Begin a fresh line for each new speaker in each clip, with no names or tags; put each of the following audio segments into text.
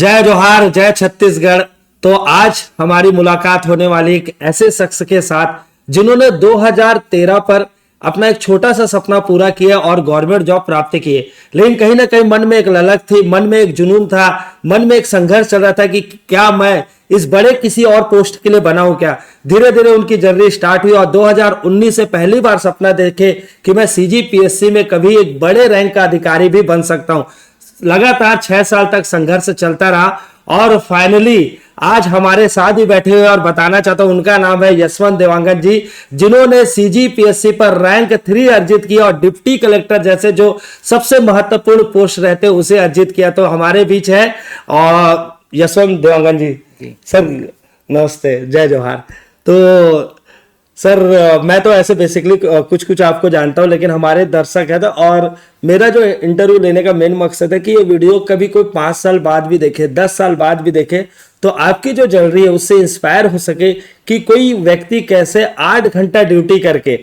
जय जोहार, जय छत्तीसगढ़। तो आज हमारी मुलाकात होने वाली एक ऐसे शख्स के साथ जिन्होंने 2013 पर अपना एक छोटा सा सपना पूरा किया और गवर्नमेंट जॉब प्राप्त किए। लेकिन कहीं ना कहीं मन में एक ललक थी, मन में एक जुनून था, मन में एक संघर्ष चल रहा था कि क्या मैं इस बड़े किसी और पोस्ट के लिए बना हूं क्या। धीरे धीरे उनकी जर्नी स्टार्ट हुई और 2019 से पहली बार सपना देखे कि मैं सीजीपीएससी में कभी एक बड़े रैंक का अधिकारी भी बन सकता हूं। लगातार 6 साल तक संघर्ष चलता रहा और फाइनली आज हमारे साथ ही बैठे हुए और बताना चाहता हूं, उनका नाम है यशवंत देवांगन जी, जिन्होंने सीजीपीएससी पर रैंक 3 अर्जित किया और डिप्टी कलेक्टर जैसे जो सबसे महत्वपूर्ण पोस्ट रहते उसे अर्जित किया। तो हमारे बीच है और यशवंत देवांगन जी। सर नमस्ते, जय जोहार। तो सर मैं तो ऐसे बेसिकली कुछ कुछ आपको जानता हूं, लेकिन हमारे दर्शक है तो और मेरा जो इंटरव्यू लेने का मेन मकसद है कि ये वीडियो कभी कोई 5 साल बाद भी देखे, 10 साल बाद भी देखे तो आपकी जो जर्नी है उससे इंस्पायर हो सके कि कोई व्यक्ति कैसे 8 घंटा ड्यूटी करके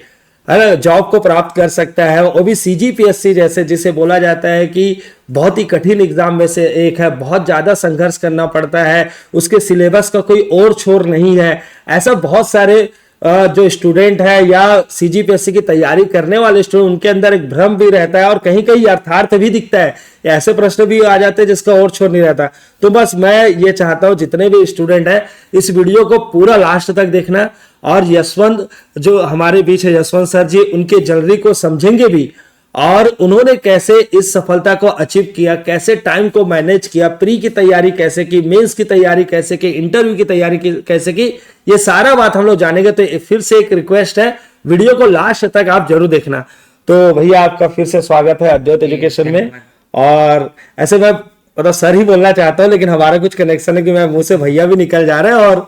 जॉब को प्राप्त कर सकता है, वो भी सीजीपीएससी जैसे जिसे बोला जाता है कि बहुत ही कठिन एग्जाम में से एक है, बहुत ज्यादा संघर्ष करना पड़ता है, उसके सिलेबस का कोई और छोर नहीं है। ऐसा बहुत सारे जो स्टूडेंट है या सीजीपीएससी की तैयारी करने वाले स्टूडेंट, उनके अंदर एक भ्रम भी रहता है और कहीं कहीं यथार्थ भी दिखता है, ऐसे प्रश्न भी आ जाते हैं जिसका और छोर नहीं रहता। तो बस मैं ये चाहता हूं जितने भी स्टूडेंट हैं इस वीडियो को पूरा लास्ट तक देखना और यशवंत जो हमारे बीच है, यशवंत सर जी, उनके जर्नी को समझेंगे भी और उन्होंने कैसे इस सफलता को अचीव किया, कैसे टाइम को मैनेज किया, प्री की तैयारी कैसे की, मेंस की तैयारी कैसे की, इंटरव्यू की तैयारी कैसे की, ये सारा बात हम लोग जानेंगे। तो फिर से एक रिक्वेस्ट है, वीडियो को लास्ट तक आप जरूर देखना। तो भैया आपका फिर से स्वागत है अद्वैत एजुकेशन में। और ऐसे मैं मतलब सर ही बोलना चाहता हूँ, लेकिन हमारा कुछ कनेक्शन है कि मैं मुंह से भैया भी निकल जा रहा है। और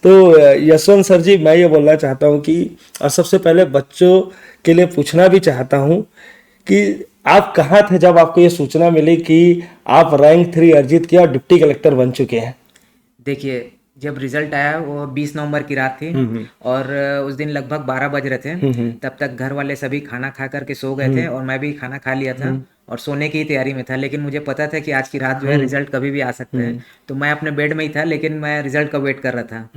तो यशवंत सर जी, मैं ये बोलना चाहता हूँ कि और सबसे पहले बच्चों के लिए पूछना भी चाहता हूँ कि आप कहाँ थे जब आपको ये सूचना मिली कि आप रैंक 3 अर्जित किया और डिप्टी कलेक्टर बन चुके हैं।
देखिए, जब रिजल्ट आया वो 20 नवंबर की रात थी और उस दिन लगभग 12 बज रहे थे। तब तक घर वाले सभी खाना खा करके सो गए थे और मैं भी खाना खा लिया था और सोने की तैयारी में था। लेकिन मुझे पता था कि आज की रात जो है रिजल्ट कभी भी आ सकता है। तो मैं अपने बेड में ही था, लेकिन मैं रिजल्ट का वेट कर रहा था।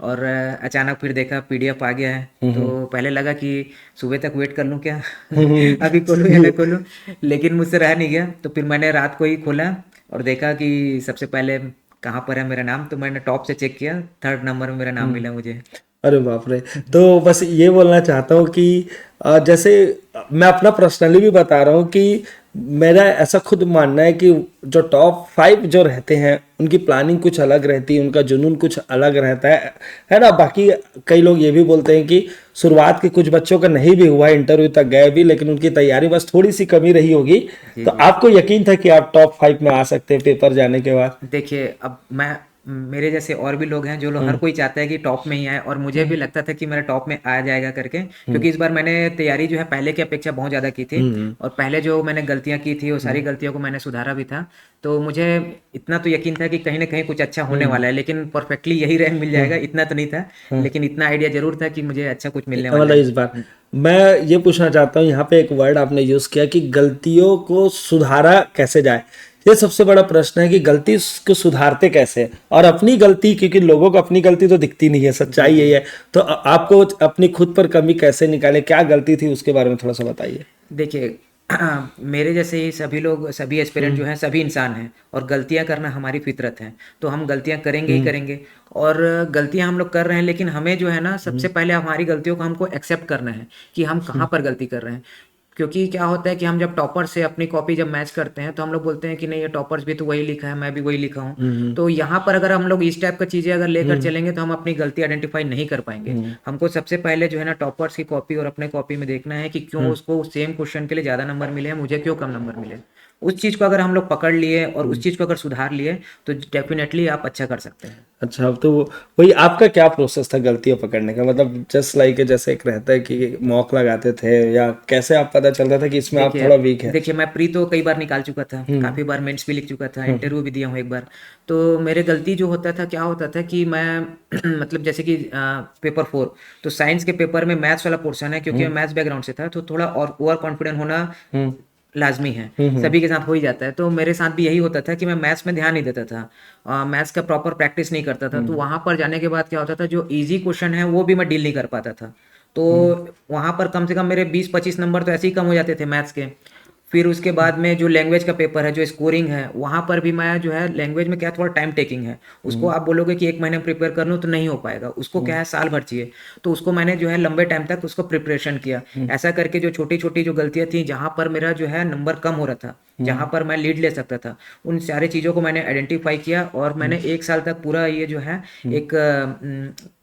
और अचानक फिर देखा पीडीएफ आ गया है। तो पहले लगा कि सुबह तक वेट कर लूं क्या अभी खोलूं या ना खोलूं, लेकिन मुझसे रह नहीं गया। तो फिर मैंने रात को ही खोला और देखा कि सबसे पहले कहाँ पर है मेरा नाम। तो मैंने टॉप से चेक किया, 3rd नंबर में मेरा नाम मिला मुझे।
अरे बाप रे। तो बस ये बोलना चाहता हूँ कि जैसे मैं अपना पर्सनली भी बता रहा हूँ कि मेरा ऐसा खुद मानना है कि जो टॉप 5 जो रहते हैं उनकी प्लानिंग कुछ अलग रहती है, उनका जुनून कुछ अलग रहता है ना। बाकी कई लोग ये भी बोलते हैं कि शुरुआत के कुछ बच्चों का नहीं भी हुआ, इंटरव्यू तक गए भी, लेकिन उनकी तैयारी बस थोड़ी सी कमी रही होगी।
जी
तो
जी।
आपको यकीन था कि आप टॉप 5 में आ सकते हैं पेपर जाने के बाद।
देखिए, अब मैं मेरे जैसे और भी लोग हैं जो लोग, हर कोई चाहता है कि टॉप में ही आए, और मुझे भी लगता था कि मेरा टॉप में आ जाएगा करके, क्योंकि इस बार मैंने तैयारी जो है पहले की अपेक्षा बहुत ज़्यादा की थी। और पहले जो मैंने गलतियां की थी वो सारी गलतियों को मैंने सुधारा भी था। तो मुझे इतना तो यकीन था कि कहीं ना कहीं कुछ अच्छा होने वाला है, लेकिन परफेक्टली यही रैंक मिल जाएगा इतना तो नहीं था। लेकिन इतना आइडिया जरूर था कि मुझे अच्छा कुछ मिलने वाला
मतलब
है।
इस बार मैं ये पूछना चाहता हूँ, यहाँ पे एक वर्ड आपने यूज किया कि गलतियों को सुधारा कैसे जाए। ये सबसे बड़ा प्रश्न है कि गलती को सुधारते कैसे, और अपनी गलती, क्योंकि लोगों को अपनी गलती तो दिखती नहीं है, सच्चाई यही है। तो आपको अपनी खुद पर कमी कैसे निकाले, क्या गलती थी उसके बारे में थोड़ा सा बताइए।
देखिए, मेरे जैसे ही सभी लोग, सभी एस्पिरेंट जो हैं, सभी इंसान हैं और गलतियां करना हमारी फितरत है। तो हम गलतियां करेंगे ही करेंगे। और गलतियां हम लोग कर रहे हैं, लेकिन हमें जो है ना, सबसे पहले हमारी गलतियों को हमको एक्सेप्ट करना है कि हम कहाँ पर गलती कर रहे हैं। क्योंकि क्या होता है कि हम जब टॉपर से अपनी कॉपी जब मैच करते हैं तो हम लोग बोलते हैं कि नहीं, ये टॉपर्स भी तो वही लिखा है, मैं भी वही लिखा हूँ। तो यहाँ पर अगर हम लोग इस टाइप का चीजें अगर लेकर चलेंगे तो हम अपनी गलती आइडेंटिफाई नहीं कर पाएंगे। हमको सबसे पहले जो है ना, टॉपर्स की कॉपी और अपने कॉपी में देखना है कि क्यों उसको सेम क्वेश्चन के लिए ज्यादा नंबर मिले हैं, मुझे क्यों कम नंबर मिले। उस चीज को अगर हम लोग पकड़ लिए और उस चीज को अगर सुधार लिए तो डेफिनेटली आप अच्छा कर सकते हैं।
अच्छा, तो वही आपका क्या प्रोसेस था गलतियां पकड़ने का, मतलब जस्ट लाइक जैसे एक रहता है कि मॉक लगाते थे, या कैसे आप पता चलता था कि इसमें आप
देखिए
थोड़ा वीक है।
देखिए, मैं प्री तो कई बार निकाल चुका था, काफी बार मेंस भी लिख चुका था, इंटरव्यू भी दिया हूँ एक बार। तो मेरे गलती जो होता था, क्या होता था कि मैं मतलब जैसे कि पेपर 4, तो साइंस के पेपर में मैथ्स वाला पोर्शन है, क्योंकि मैं मैथ्स बैकग्राउंड से था तो थोड़ा और ओवर कॉन्फिडेंट होना लाजमी है, सभी के साथ हो ही जाता है। तो मेरे साथ भी यही होता था कि मैं मैथ्स में ध्यान नहीं देता था, मैथ्स का प्रॉपर प्रैक्टिस नहीं करता था। तो वहाँ पर जाने के बाद क्या होता था, जो इजी क्वेश्चन है वो भी मैं डील नहीं कर पाता था। तो वहाँ पर कम से कम मेरे 20-25 नंबर तो ऐसे ही कम हो जाते थे मैथ्स के। फिर उसके बाद में जो लैंग्वेज का पेपर है, जो स्कोरिंग है, वहाँ पर भी मैं जो है लैंग्वेज में क्या थोड़ा टाइम टेकिंग है। उसको आप बोलोगे कि 1 महीने में प्रिपेयर कर लूँ तो नहीं हो पाएगा, उसको क्या है साल भर चाहिए। तो उसको मैंने जो है लंबे टाइम तक उसको प्रिपरेशन किया। ऐसा करके जो छोटी छोटी जो गलतियाँ थी, जहाँ पर मेरा जो है नंबर कम हो रहा था, जहाँ पर मैं लीड ले सकता था, उन सारी चीज़ों को मैंने आइडेंटिफाई किया और मैंने 1 साल तक पूरा ये जो है एक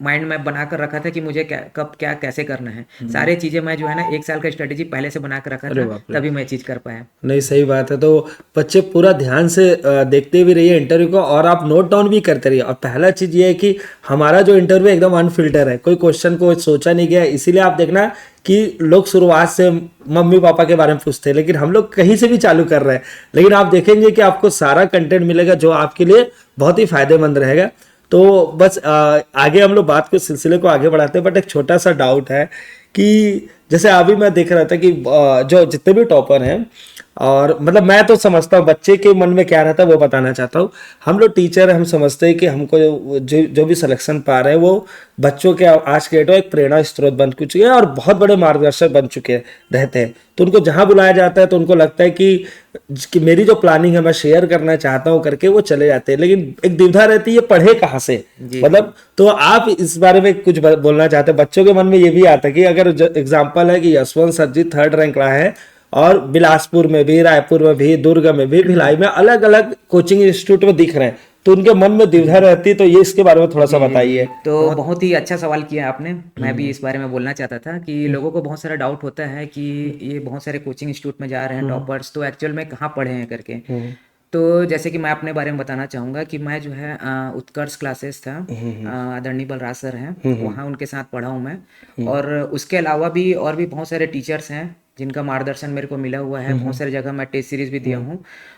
माइंड मैप बना कर रखा था कि मुझे कब क्या कैसे करना है। सारी चीज़ें मैं जो है ना 1 साल का स्ट्रेटेजी पहले से बना कर रखा
अरे
था,
बाप रे।
तभी मैं चीज़ कर पाया।
नहीं, सही बात है। तो बच्चे पूरा ध्यान से देखते भी रहिए इंटरव्यू को, और आप नोट डाउन भी करते रहिए। और पहला चीज ये है कि हमारा जो इंटरव्यू एकदम अनफिल्टर है, कोई क्वेश्चन को सोचा नहीं गया। इसीलिए आप देखना कि लोग शुरुआत से मम्मी पापा के बारे में पूछते हैं, लेकिन हम लोग कहीं से भी चालू कर रहे हैं। लेकिन आप देखेंगे कि आपको सारा कंटेंट मिलेगा जो आपके लिए बहुत ही फायदेमंद रहेगा। तो बस आगे हम लोग बात के सिलसिले को आगे बढ़ाते हैं, बट एक छोटा सा डाउट है कि जैसे अभी मैं देख रहा था कि जो जितने भी टॉपर हैं, और मतलब मैं तो समझता हूँ बच्चे के मन में क्या रहता है वो बताना चाहता हूँ। हम लोग टीचर हम समझते हैं कि हमको जो भी सिलेक्शन पा रहे हैं वो बच्चों के आज के डेट में एक प्रेरणा स्रोत बन चुके हैं और बहुत बड़े मार्गदर्शक बन चुके रहते हैं। तो उनको जहाँ बुलाया जाता है तो उनको लगता है कि मेरी जो प्लानिंग है मैं शेयर करना चाहता हूँ करके वो चले जाते हैं। लेकिन एक दुविधा रहती है, पढ़े कहाँ से, मतलब तो आप इस बारे में कुछ बोलना चाहते हैं? बच्चों के मन में ये भी आता है कि अगर एग्जाम्पल है कि यशवंत सर जी 3rd रैंक रहा है, और बिलासपुर में भी, रायपुर में भी, दुर्ग में भी, भिलाई में अलग अलग कोचिंग इंस्टीट्यूट में दिख रहे हैं, तो उनके मन में दुविधा रहती है। तो ये इसके बारे में थोड़ा सा बताइए।
तो बहुत ही अच्छा सवाल किया आपने। मैं भी इस बारे में बोलना चाहता था कि लोगों को बहुत सारा डाउट होता है कि ये बहुत सारे कोचिंग इंस्टीट्यूट में जा रहे हैं टॉपर्स, तो एक्चुअल में कहाँ पढ़े हैं करके। तो जैसे कि मैं अपने बारे में बताना चाहूँगा कि मैं जो है उत्कर्ष क्लासेस था, आदरणीय बलराज सर हैं, वहाँ उनके साथ पढ़ा हूँ मैं। और उसके अलावा भी और भी बहुत सारे टीचर्स हैं जिनका मार्गदर्शन मेरे को मिला हुआ है। बहुत सारी जगह मैं टेस्ट सीरीज भी दिया हूँ।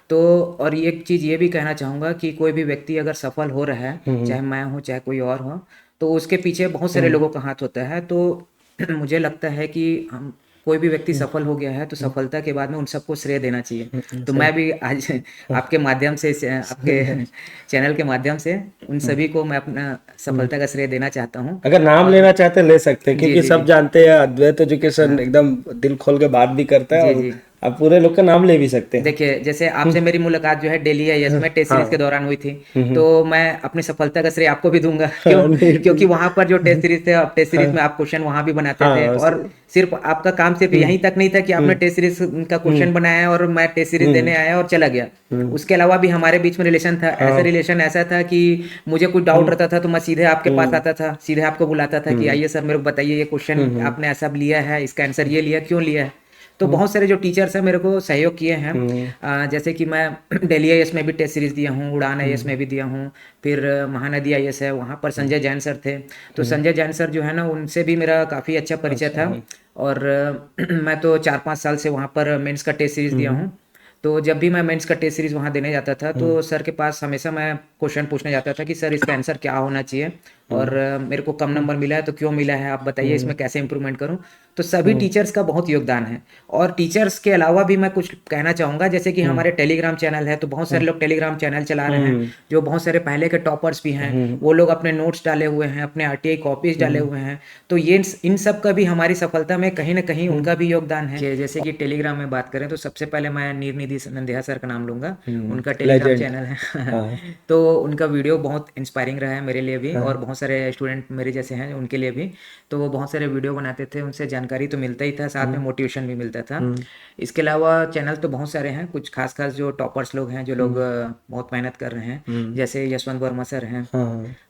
तो और एक चीज़ ये भी कहना चाहूँगा कि कोई भी व्यक्ति अगर सफल हो रहा है, चाहे मैं हूँ चाहे कोई और हो, तो उसके पीछे बहुत सारे लोगों का हाथ होता है। तो मुझे लगता है कि हम कोई भी व्यक्ति सफल हो गया है तो सफलता के बाद में उन सबको श्रेय देना चाहिए। तो मैं भी आज आपके माध्यम से, आपके चैनल के माध्यम से उन सभी को मैं अपना सफलता का श्रेय देना चाहता हूँ।
अगर नाम लेना चाहते हैं ले सकते हैं, क्योंकि सब जानते हैं अद्वैत एजुकेशन एकदम दिल खोल के बात भी करता है, और आप पूरे लोग का नाम ले भी सकते हैं।
देखिए, जैसे आपसे मेरी मुलाकात जो है दिल्ली आईएएस में टेस्ट सीरीज के दौरान हुई थी, तो मैं अपनी सफलता का श्रेय आपको भी दूंगा। क्योंकि वहां पर जो टेस्ट सीरीज थे, टेस्ट सीरीज में आप क्वेश्चन वहां भी बनाते थे, और सिर्फ आपका काम सिर्फ यहीं तक नहीं था कि आपने टेस्ट सीरीज का क्वेश्चन बनाया और मैं टेस्ट सीरीज देने आया और चला गया। उसके अलावा भी हमारे बीच में रिलेशन था। ऐसा रिलेशन ऐसा था कि मुझे कुछ डाउट रहता था तो मैं सीधे आपके पास आता था, सीधे आपको बुलाता था कि आइए सर मेरे को बताइए ये क्वेश्चन आपने ऐसा लिया है, इसका आंसर ये लिया, क्यों लिया है। तो बहुत सारे जो टीचर्स हैं मेरे को सहयोग किए हैं। जैसे कि मैं दिल्ली आईएएस में भी टेस्ट सीरीज दिया हूँ, उड़ान आईएएस में भी दिया हूँ, फिर महानदी आईएएस है, वहाँ पर संजय जैन सर थे। तो संजय जैन सर जो है ना, उनसे भी मेरा काफ़ी अच्छा परिचय था। और मैं तो 4-5 साल से वहाँ पर मेंस का टेस्ट सीरीज दिया हूँ। तो जब भी मैं मेंस का टेस्ट सीरीज वहाँ देने जाता था तो सर के पास हमेशा मैं क्वेश्चन पूछने जाता था कि सर इसका आंसर क्या होना चाहिए, और मेरे को कम नंबर मिला है तो क्यों मिला है, आप बताइए इसमें कैसे इंप्रूवमेंट करूं। तो सभी टीचर्स का बहुत योगदान है। और टीचर्स के अलावा भी मैं कुछ कहना चाहूँगा, जैसे कि हमारे टेलीग्राम चैनल है, तो बहुत सारे लोग टेलीग्राम चैनल चला रहे हैं, जो बहुत सारे पहले के टॉपर्स भी हैं, वो लोग अपने नोट्स डाले हुए हैं, अपने आरटीआई कॉपीज डाले हुए हैं। तो ये इन सब का भी हमारी सफलता में कहीं ना कहीं उनका भी योगदान है। जैसे कि टेलीग्राम में बात करें तो सबसे पहले मैं नीरनिधि नंदिया सर का नाम लूंगा, उनका टेलीग्राम चैनल है। तो उनका वीडियो बहुत इंस्पायरिंग रहा है मेरे लिए भी, और बहुत सारे स्टूडेंट मेरे जैसे हैं उनके लिए भी। तो वो बहुत सारे वीडियो बनाते थे, उनसे जानकारी तो मिलता ही था, साथ में मोटिवेशन भी मिलता था। इसके अलावा चैनल तो बहुत सारे हैं, कुछ खास खास जो टॉपर्स लोग हैं, जो लोग बहुत मेहनत कर रहे हैं, जैसे यशवंत वर्मा सर हैं,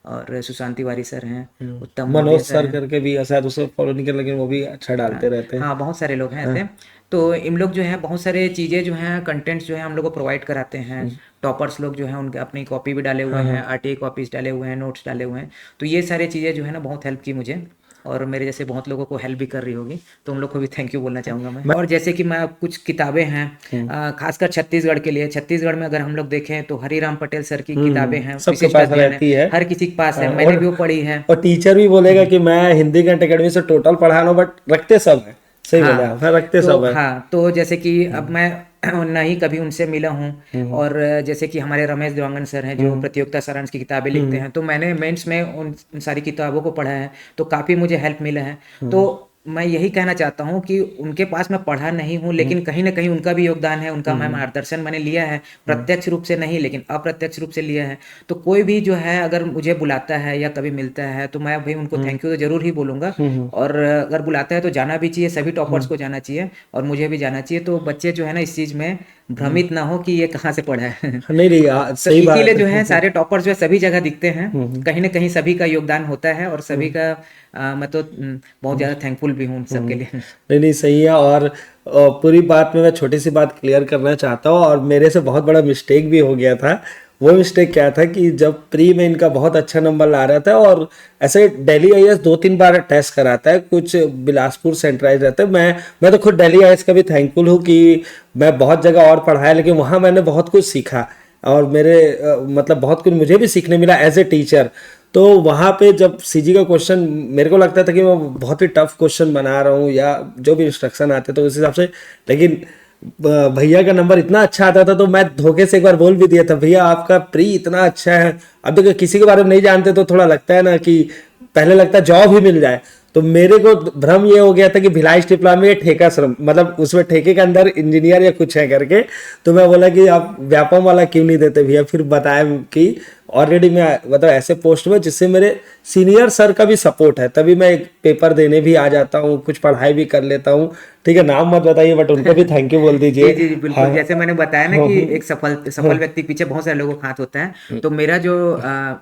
और सुशांत तिवारी सर हैं, उत्तम
मनोज सर करके भी, शायद उसे फॉलो नहीं कर, लेकिन वो भी अच्छा डालते रहते हैं।
हाँ, बहुत सारे लोग हैं ऐसे। तो इन लोग जो है बहुत सारे चीज़ें जो हैं, कंटेंट्स जो है हम लोग को प्रोवाइड कराते हैं। टॉपर्स लोग जो हैं उनके अपनी कॉपी भी डाले हुए हैं, आरटीआई कॉपीज डाले हुए हैं, नोट्स डाले हुए हैं। तो ये सारी चीज़ें जो है ना बहुत हेल्प की मुझे, और मेरे जैसे बहुत लोगों को हेल्प भी कर रही होगी, तो उन लोग को भी थैंक यू बोलना चाहूँगा मैं। और जैसे कि मैं कुछ किताबें हैं खासकर छत्तीसगढ़ के लिए, छत्तीसगढ़ में अगर हम लोग देखें तो हरिराम पटेल सर की किताबें हैं,
सबके पास रहती है,
हर किसी के पास है, मैंने भी वो पढ़ी है।
और टीचर भी बोलेगा कि मैं हिंदी कंट अकेडमी से टोटल पढ़ा रहा हूँ, बट रखते सब है। सही बोला, रखते सब है।
हाँ, तो जैसे कि अब मैं न ही कभी उनसे मिला हूँ। और जैसे कि हमारे रमेश देवांगन सर हैं जो प्रतियोगिता सारांश की किताबें लिखते हैं, तो मैंने मेंस में उन सारी किताबों को पढ़ा है, तो काफ़ी मुझे हेल्प मिला है। तो मैं यही कहना चाहता हूँ कि उनके पास मैं पढ़ा नहीं हूँ, लेकिन कहीं ना कहीं उनका भी योगदान है, उनका मैं मार्गदर्शन मैंने लिया है, प्रत्यक्ष रूप से नहीं लेकिन अप्रत्यक्ष रूप से लिया है। तो कोई भी जो है अगर मुझे बुलाता है या कभी मिलता है तो मैं भाई उनको थैंक यू तो जरूर ही बोलूंगा। और अगर बुलाता है तो जाना भी चाहिए, सभी टॉपर्स को जाना चाहिए और मुझे भी जाना चाहिए। तो बच्चे जो है ना इस चीज में भ्रमित ना हो कि ये कहाँ से पढ़ा है।
नहीं नहीं
तो
सही बात
इसीलिए जो है सारे टॉपर्स जो है सभी जगह दिखते हैं, कहीं ना कहीं सभी का योगदान होता है और सभी का मैं तो बहुत ज़्यादा थैंकफुल भी हूँ उन सबके लिए।
नहीं नहीं सही है। और पूरी बात में मैं छोटी सी बात क्लियर करना चाहता हूँ, और मेरे से बहुत बड़ा मिस्टेक भी हो गया था। वो मिस्टेक क्या था कि जब प्री में इनका बहुत अच्छा नंबर ला रहा था, और ऐसे दिल्ली आईएएस 2-3 बार टेस्ट कराता है, कुछ बिलासपुर सेंट्राइज रहता है। मैं तो खुद दिल्ली आईएएस का भी थैंकफुल हूँ कि मैं बहुत जगह और पढ़ाया, लेकिन वहाँ मैंने बहुत कुछ सीखा और मेरे मतलब बहुत कुछ मुझे भी सीखने मिला एज ए टीचर। तो वहाँ पे जब सीजी का क्वेश्चन मेरे को लगता था कि मैं बहुत ही टफ क्वेश्चन बना रहा हूँ या जो भी इंस्ट्रक्शन आते तो उस हिसाब से, लेकिन भैया का नंबर इतना अच्छा आता था तो मैं धोखे से एक बार बोल भी दिया था, भैया आपका प्री इतना अच्छा है। अब देखो किसी के बारे में नहीं जानते तो थोड़ा लगता है ना कि पहले लगता है जॉब ही मिल जाए। तो मेरे को भ्रम ये हो गया था कि भिलाई स्टील प्लांट में ठेका श्रम, मतलब उसमें ठेके के अंदर इंजीनियर या कुछ है करके। तो मैं बोला कि आप व्यापम वाला क्यों नहीं देते भैया, फिर बताया कि ऑलरेडी मैं मतलब ऐसे पोस्ट में जिससे मेरे सीनियर सर का भी सपोर्ट है, तभी मैं एक पेपर देने भी आ जाता हूँ, कुछ पढ़ाई भी कर लेता हूँ। ठीक है, नाम मत बताइए बट उनको भी थैंक यू बोल दीजिए।
जी जी बिल्कुल।
हाँ,
जैसे मैंने बताया ना कि एक सफल व्यक्ति के पीछे बहुत सारे लोगों का हाथ होता है। तो मेरा जो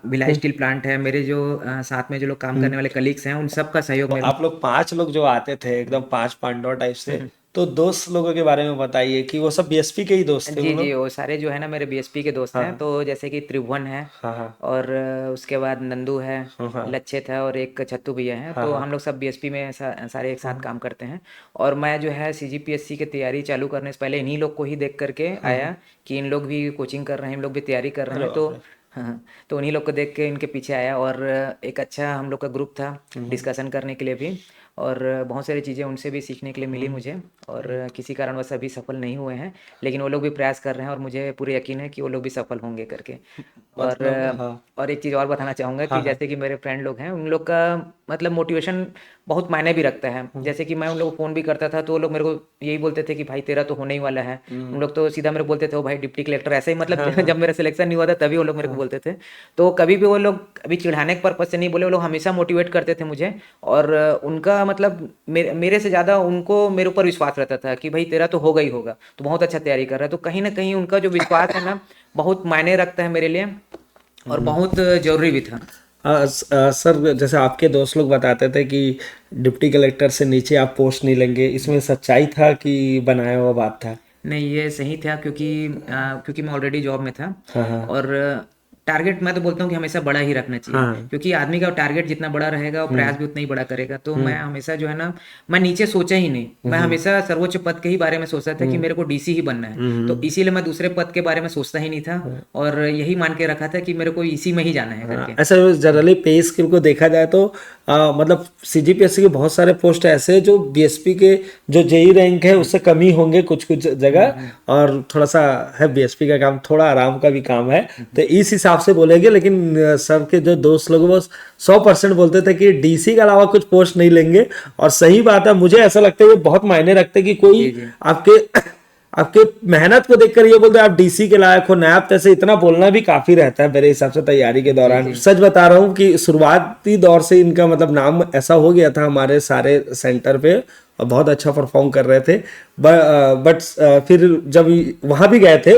भिलाई स्टील प्लांट है, मेरे जो साथ में जो लोग काम करने वाले कलीग्स हैं, उन सब का सहयोग
तो
मेरे।
आप लोग 5 लोग जो आते थे एकदम 5 पांडव टाइप से, तो दोस्त लोगों के बारे में बताइए कि वो सब बीएसपी के ही दोस्त थे वो
जी
लोग।
जी वो सारे जो है ना मेरे बीएसपी के दोस्त हैं। तो जैसे कि त्रिभुवन है,
हाँ हाँ
और उसके बाद नंदू है,
हाँ
लच्छित है और एक छत्तू भैया है।
हाँ
तो
हाँ
हम लोग सब बीएसपी में सारे एक साथ काम करते हैं। और मैं जो है सीजीपीएससी की तैयारी चालू करने से पहले इन्हीं लोग को ही देख करके आया कि इन लोग भी कोचिंग कर रहे हैं, इन लोग भी तैयारी कर रहे
अरे
हैं। तो
बाप रे।
हाँ, तो उन्हीं लोग को देख के इनके पीछे आया। और एक अच्छा हम लोग का ग्रुप था डिस्कशन करने के लिए भी, और बहुत सारी चीज़ें उनसे भी सीखने के लिए मिली मुझे। और किसी कारणवश अभी सफल नहीं हुए हैं, लेकिन वो लोग भी प्रयास कर रहे हैं और मुझे पूरे यकीन है कि वो लोग भी सफल होंगे करके। और
मतलब हाँ
और एक चीज़ और बताना चाहूँगा कि
हाँ हाँ
जैसे कि मेरे फ्रेंड लोग हैं, उन लोग का मतलब मोटिवेशन बहुत मायने भी रखता है। जैसे कि मैं उन लोग को फ़ोन भी करता था तो वो लोग मेरे को यही बोलते थे कि भाई तेरा तो होने ही वाला है। उन लोग तो सीधा मेरे को बोलते थे, ओ भाई डिप्टी कलेक्टर, ऐसे ही मतलब जब मेरा सिलेक्शन नहीं हुआ था तभी वो लोग मेरे को बोलते थे। तो कभी भी वो लोग अभी चिढ़ाने के पर्पज से नहीं बोले, वो लोग हमेशा मोटिवेट करते थे मुझे। और उनका मतलब मेरे से ज़्यादा उनको मेरे ऊपर विश्वास रहता था कि भाई तेरा तो होगा ही होगा, तो बहुत अच्छा तैयारी कर रहा है। तो कहीं ना कहीं उनका जो विश्वास है ना बहुत मायने रखता है मेरे लिए और बहुत जरूरी भी था।
सर जैसे आपके दोस्त लोग बताते थे कि डिप्टी कलेक्टर से नीचे आप पोस्ट नहीं लेंगे, इसमें सच्चाई था कि बनाया हुआ बात था?
नहीं ये सही था, क्योंकि मैं ऑलरेडी जॉब में था।
हाँ हाँ
और टारगेट मैं तो बोलता हूँ कि हमेशा बड़ा ही रखना चाहिए,
हाँ
क्योंकि आदमी का टारगेट जितना बड़ा रहेगा वो प्रयास भी उतना ही बड़ा करेगा। तो मैं हमेशा जो है ना, मैं नीचे सोचा ही नहीं, मैं हमेशा सर्वोच्च पद के ही बारे में सोचता था कि मेरे को डीसी ही बनना है। तो इसीलिए मैं दूसरे पद के बारे में सोचता ही नहीं था और यही मान के रखा था कि मेरे को इसी में ही जाना है करके।
ऐसा जनरली पे स्केल को देखा जाए तो मतलब सीजीपीएससी के बहुत सारे पोस्ट ऐसे हैं जो बीएसपी के जो जेई रैंक है उससे कम ही होंगे कुछ कुछ जगह, और थोड़ा सा है बीएसपी का काम, थोड़ा आराम का भी काम है। तो इस हिसाब से बोलेंगे, लेकिन सर के जो दोस्त लोग वो 100% बोलते थे कि डीसी के अलावा कुछ पोस्ट नहीं लेंगे। और सही बात है, मुझे ऐसा लगता है ये बहुत मायने रखते हैं कि कोई आपके मेहनत को देखकर ये बोलते हैं आप डीसी के लायक हो, नायब तैसे इतना बोलना भी काफी रहता है मेरे हिसाब से तैयारी के दौरान। सच बता रहा हूँ कि शुरुआती दौर से इनका मतलब नाम ऐसा हो गया था हमारे सारे सेंटर पे और बहुत अच्छा परफॉर्म कर रहे थे। बट फिर जब वहां भी गए थे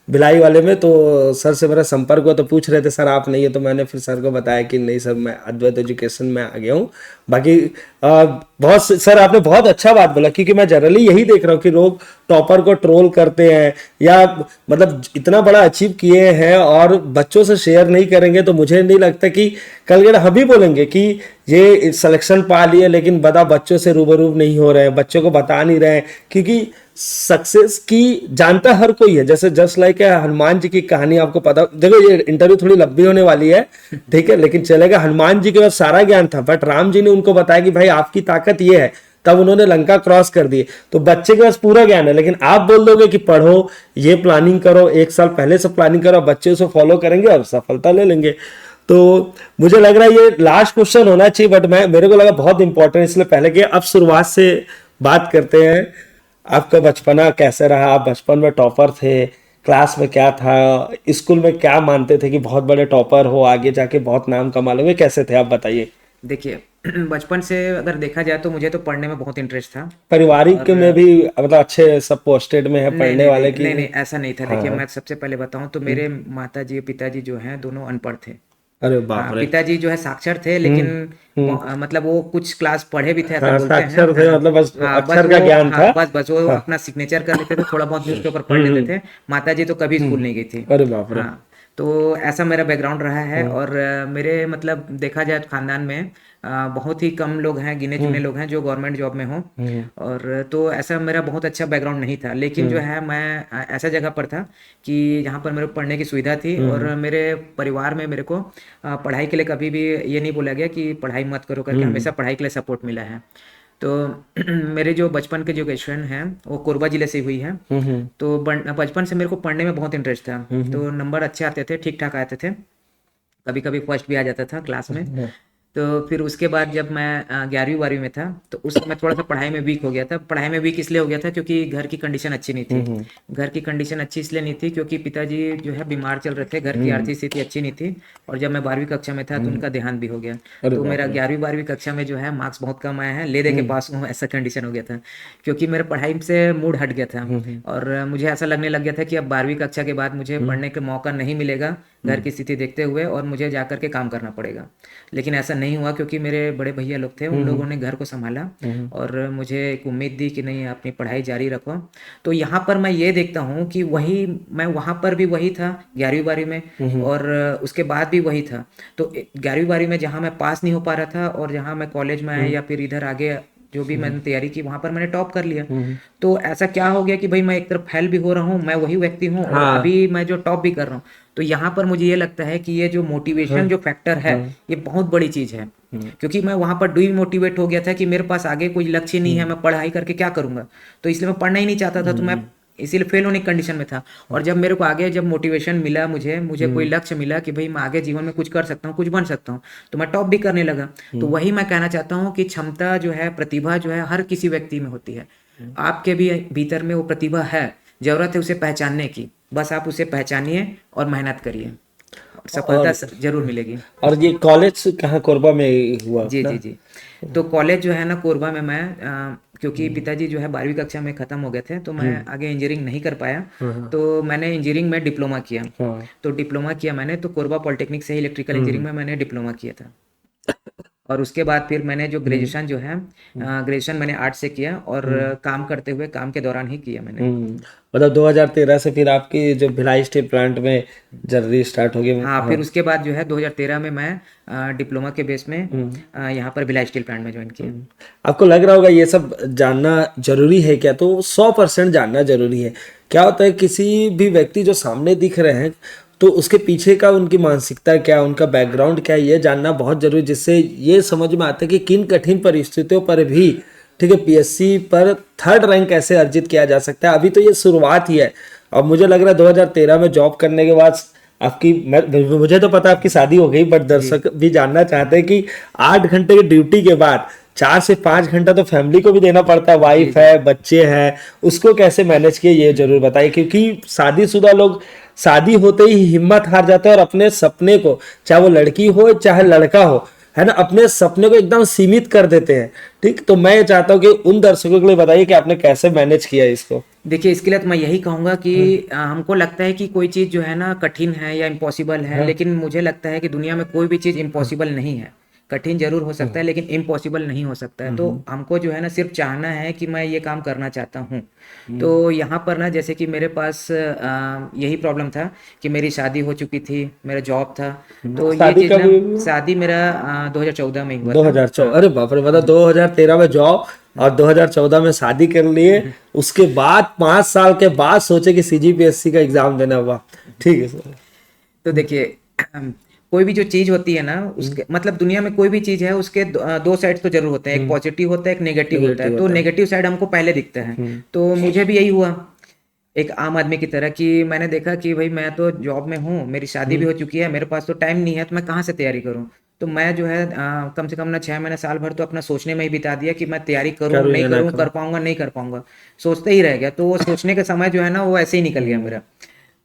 भिलाई वाले में तो सर से मेरा संपर्क हुआ तो पूछ रहे थे सर आप नहीं है, तो मैंने फिर सर को बताया कि नहीं सर मैं अद्वैत एजुकेशन में आ गया हूँ। बाकी बहुत सर आपने बहुत अच्छा बात बोला, क्योंकि मैं जनरली यही देख रहा हूँ कि लोग टॉपर को ट्रोल करते हैं या मतलब इतना बड़ा अचीव किए हैं और बच्चों से शेयर नहीं करेंगे। तो मुझे नहीं लगता कि कल के हम भी बोलेंगे कि ये सिलेक्शन पा लिए लेकिन बता बच्चों से रूबरू नहीं हो रहे हैं, बच्चों को बता नहीं रहे हैं, क्योंकि सक्सेस की जानता हर कोई है। जैसे जस्ट लाइक हनुमान जी की कहानी आपको पता, देखो ये इंटरव्यू थोड़ी लंबी होने वाली है ठीक है, लेकिन चलेगा। हनुमान जी के पास सारा ज्ञान था बट राम जी ने उनको बताया कि भाई आपकी ताकत ये है, तब उन्होंने लंका क्रॉस कर दिए। तो बच्चे के पास पूरा ज्ञान है, लेकिन आप बोल दोगे कि पढ़ो, ये प्लानिंग करो, 1 साल पहले से प्लानिंग करो, बच्चे उसे फॉलो करेंगे और सफलता ले लेंगे। तो मुझे लग रहा है ये लास्ट क्वेश्चन होना चाहिए, बट मेरे को लगा बहुत इंपॉर्टेंट, इसलिए पहले कि अब शुरुआत से बात करते हैं। आपका बचपना कैसे रहा? आप बचपन में टॉपर थे? क्लास में क्या था? स्कूल में क्या मानते थे कि बहुत बड़े टॉपर हो, आगे जाके बहुत नाम कमा लोगे? कैसे थे आप, बताइए।
देखिए बचपन से अगर देखा जाए तो मुझे तो पढ़ने में बहुत इंटरेस्ट था।
पारिवारिक में भी मतलब अच्छे सब पोस्टेड में है
नहीं
पढ़ने
नहीं
वाले
नहीं
की?
नहीं नहीं, ऐसा नहीं था। देखिए
हाँ।
मैं सबसे पहले बताऊं तो मेरे माता जी पिताजी जो हैं दोनों अनपढ़ थे।
अरे
हाँ,
बाप रे।
पिताजी जो है साक्षर थे, लेकिन
हम्म।
मतलब वो कुछ क्लास पढ़े भी थे ऐसा
हाँ,
बोलते हैं।
साक्षर थे,
हाँ
मतलब बस
हाँ, बस
अक्षर का
वो
ज्ञान
हाँ
था।
बस वो
हाँ।
अपना सिग्नेचर कर लेते थे, थोड़ा बहुत न्यूज़पेपर पढ़ लेते थे। माता जी तो कभी स्कूल नहीं गई थी।
अरे बाप रे।
हाँ, तो ऐसा मेरा बैकग्राउंड रहा है। और मेरे मतलब देखा जाए तो खानदान में बहुत ही कम लोग हैं, गिने चुने लोग हैं जो गवर्नमेंट जॉब में हों। और तो ऐसा मेरा बहुत अच्छा बैकग्राउंड नहीं था, लेकिन जो है मैं ऐसा जगह पर था कि जहाँ पर मेरे को पढ़ने की सुविधा थी। और मेरे परिवार में मेरे को पढ़ाई के लिए कभी भी ये नहीं बोला गया कि पढ़ाई मत करो करके, हमेशा पढ़ाई के लिए सपोर्ट मिला है। तो मेरे जो बचपन के जो एजुकेशन है वो कोरबा जिले से हुई है। तो बचपन से मेरे को पढ़ने में बहुत इंटरेस्ट था। तो नंबर अच्छे आते थे, ठीक ठाक आते थे, कभी कभी फर्स्ट भी आ जाता था क्लास में। तो फिर उसके बाद जब मैं 11वीं 12वीं में था तो उस समय थोड़ा सा पढ़ाई में वीक हो गया था। पढ़ाई में वीक इसलिए हो गया था क्योंकि घर की कंडीशन अच्छी नहीं थी। घर की कंडीशन अच्छी इसलिए नहीं थी क्योंकि पिताजी जो है बीमार चल रहे थे, घर की आर्थिक स्थिति अच्छी नहीं थी। और जब मैं 12वीं कक्षा में था तो उनका देहांत भी हो गया।
अरे
तो
बाप
मेरा
रे।
11वीं 12वीं कक्षा में जो है मार्क्स बहुत कम आए हैं, ले दे के पास हूँ ऐसा कंडीशन हो गया था। क्योंकि मेरे पढ़ाई से मूड हट गया था। और मुझे ऐसा लगने लग गया था कि अब 12वीं कक्षा के बाद मुझे पढ़ने का मौका नहीं मिलेगा घर की स्थिति देखते हुए, और मुझे जाकर के काम करना पड़ेगा। लेकिन ऐसा नहीं हुआ क्योंकि मेरे बड़े भैया लोग थे, उन लोगों ने घर को संभाला और मुझे एक उम्मीद दी कि नहीं अपनी पढ़ाई जारी रखो। तो यहाँ पर मैं ये देखता हूँ कि वही मैं वहाँ पर भी वही था 11वीं 12वीं में, और उसके बाद भी वही था। तो 11वीं 12वीं में जहाँ मैं पास नहीं हो पा रहा था और जहाँ मैं कॉलेज में आया या फिर इधर आगे जो भी मैंने तैयारी की वहां पर मैंने टॉप कर लिया। तो ऐसा क्या हो गया कि भाई मैं एक तरफ फेल भी हो रहा हूँ, मैं वही व्यक्ति हूँ, और
हाँ।
अभी मैं जो टॉप भी कर रहा हूँ। तो यहाँ पर मुझे ये लगता है कि ये जो मोटिवेशन जो फैक्टर है ये बहुत बड़ी चीज है। क्योंकि मैं वहां पर डिमोटिवेट हो गया था कि मेरे पास आगे कोई लक्ष्य नहीं है, मैं पढ़ाई करके क्या करूंगा। तो इसलिए मैं पढ़ना ही नहीं चाहता था, तो मैं इसीलिए फेल होने की कंडीशन में था। और जब मेरे को आगे जब मोटिवेशन मिला, मुझे कोई लक्ष्य मिला कि भाई मैं आगे जीवन में कुछ कर सकता हूँ, कुछ बन सकता हूँ, तो मैं टॉप भी करने लगा। तो वही मैं कहना चाहता हूँ कि क्षमता जो है, प्रतिभा जो है हर किसी व्यक्ति में होती है। आपके भी भीतर में वो प्रतिभा है, जरूरत है उसे पहचानने की। बस आप उसे पहचानिए और मेहनत करिए, सफलता जरूर मिलेगी।
और ये कॉलेज कहाँ, कोरबा में हुआ
जी
अपना?
जी जी। तो कॉलेज जो है ना कोरबा में मैं क्योंकि पिताजी जो है 12वीं कक्षा में खत्म हो गए थे, तो मैं आगे इंजीनियरिंग नहीं कर पाया। तो मैंने इंजीनियरिंग में डिप्लोमा किया।
हाँ।
तो डिप्लोमा किया मैंने, तो कोरबा पॉलिटेक्निक से ही इलेक्ट्रिकल इंजीनियरिंग में मैंने डिप्लोमा किया था। और उसके बाद फिर मैंने जो ग्रेजुएशन जो है ग्रेजुएशन मैंने आर्ट से किया, और काम करते हुए काम के दौरान ही किया मैंने।
मतलब 2013 से फिर आपकी जो भिलाई स्टील प्लांट में जर्नी स्टार्ट हो गई।
हाँ, फिर उसके बाद जो है 2013 में मैं डिप्लोमा के बेस में यहाँ पर भिलाई स्टील प्लांट में ज्वाइन किया।
आपको लग रहा होगा ये सब जानना जरूरी है क्या? तो 100% जानना जरूरी है। क्या होता है, किसी भी व्यक्ति जो सामने दिख रहे हैं तो उसके पीछे का उनकी मानसिकता क्या, उनका बैकग्राउंड क्या है, ये जानना बहुत जरूरी, जिससे ये समझ में आता है कि किन कठिन परिस्थितियों पर भी, ठीक है, पीएससी पर 3rd रैंक कैसे अर्जित किया जा सकता है। अभी तो ये शुरुआत ही है। और मुझे लग रहा है 2013 में जॉब करने के बाद आपकी, मुझे तो पता आपकी शादी हो गई, बट दर्शक भी जानना चाहते हैं कि 8 घंटे की ड्यूटी के बाद 4 से 5 घंटा तो फैमिली को भी देना पड़ता है, वाइफ है, बच्चे हैं, उसको कैसे मैनेज किए ये जरूर बताइए। क्योंकि शादीशुदा लोग शादी होते ही हिम्मत हार जाते हैं और अपने सपने को, चाहे वो लड़की हो चाहे लड़का हो, है ना, अपने सपने को एकदम सीमित कर देते हैं। ठीक, तो मैं चाहता हूँ कि उन दर्शकों के लिए बताइए कि आपने कैसे मैनेज किया इसको।
देखिए इसके लिए तो मैं यही कहूंगा कि हमको लगता है कि कोई चीज़ जो है ना कठिन है या इम्पॉसिबल है, लेकिन मुझे लगता है कि दुनिया में कोई भी चीज़ इम्पॉसिबल नहीं है। कठिन जरूर हो सकता है लेकिन इम्पॉसिबल नहीं हो सकता है। तो हमको जो है ना सिर्फ चाहना है कि मैं ये काम करना चाहता हूँ। तो यहाँ पर ना जैसे कि मेरे पास यही प्रॉब्लम था कि मेरी शादी हो चुकी थी, मेरा जॉब था। तो ये
शादी
चीज़
कब हुई?
ना शादी मेरा 2014 में हुआ था।
2014? अरे बाप रे, मतलब 2013 में जॉब और 2014 में शादी कर लिए। उसके बाद 5 साल के बाद सोचे कि सीजीपीएससी का एग्जाम देना हुआ। ठीक है सर।
तो देखिए कोई भी जो चीज होती है ना उसके मतलब दुनिया में कोई भी चीज है उसके दो साइड तो जरूर होते हैं, एक पॉजिटिव होता है एक नेगेटिव होता है। तो नेगेटिव साइड हमको पहले दिखता है। तो मुझे भी यही हुआ एक आम आदमी की तरह कि मैंने देखा कि भाई मैं तो जॉब में हूँ, मेरी शादी भी हो चुकी है, मेरे पास तो टाइम नहीं है, तो मैं कहाँ से तैयारी करूँ। तो मैं जो है कम से कम ना 6 महीने साल भर तो अपना सोचने में ही बिता दिया कि मैं तैयारी करूँ
करूँ
नहीं
या ना
करूँ,
करूँ।
कर पाऊंगा नहीं कर पाऊंगा, सोचते ही रह गया। तो वो सोचने का समय जो है ना वो ऐसे ही निकल गया मेरा।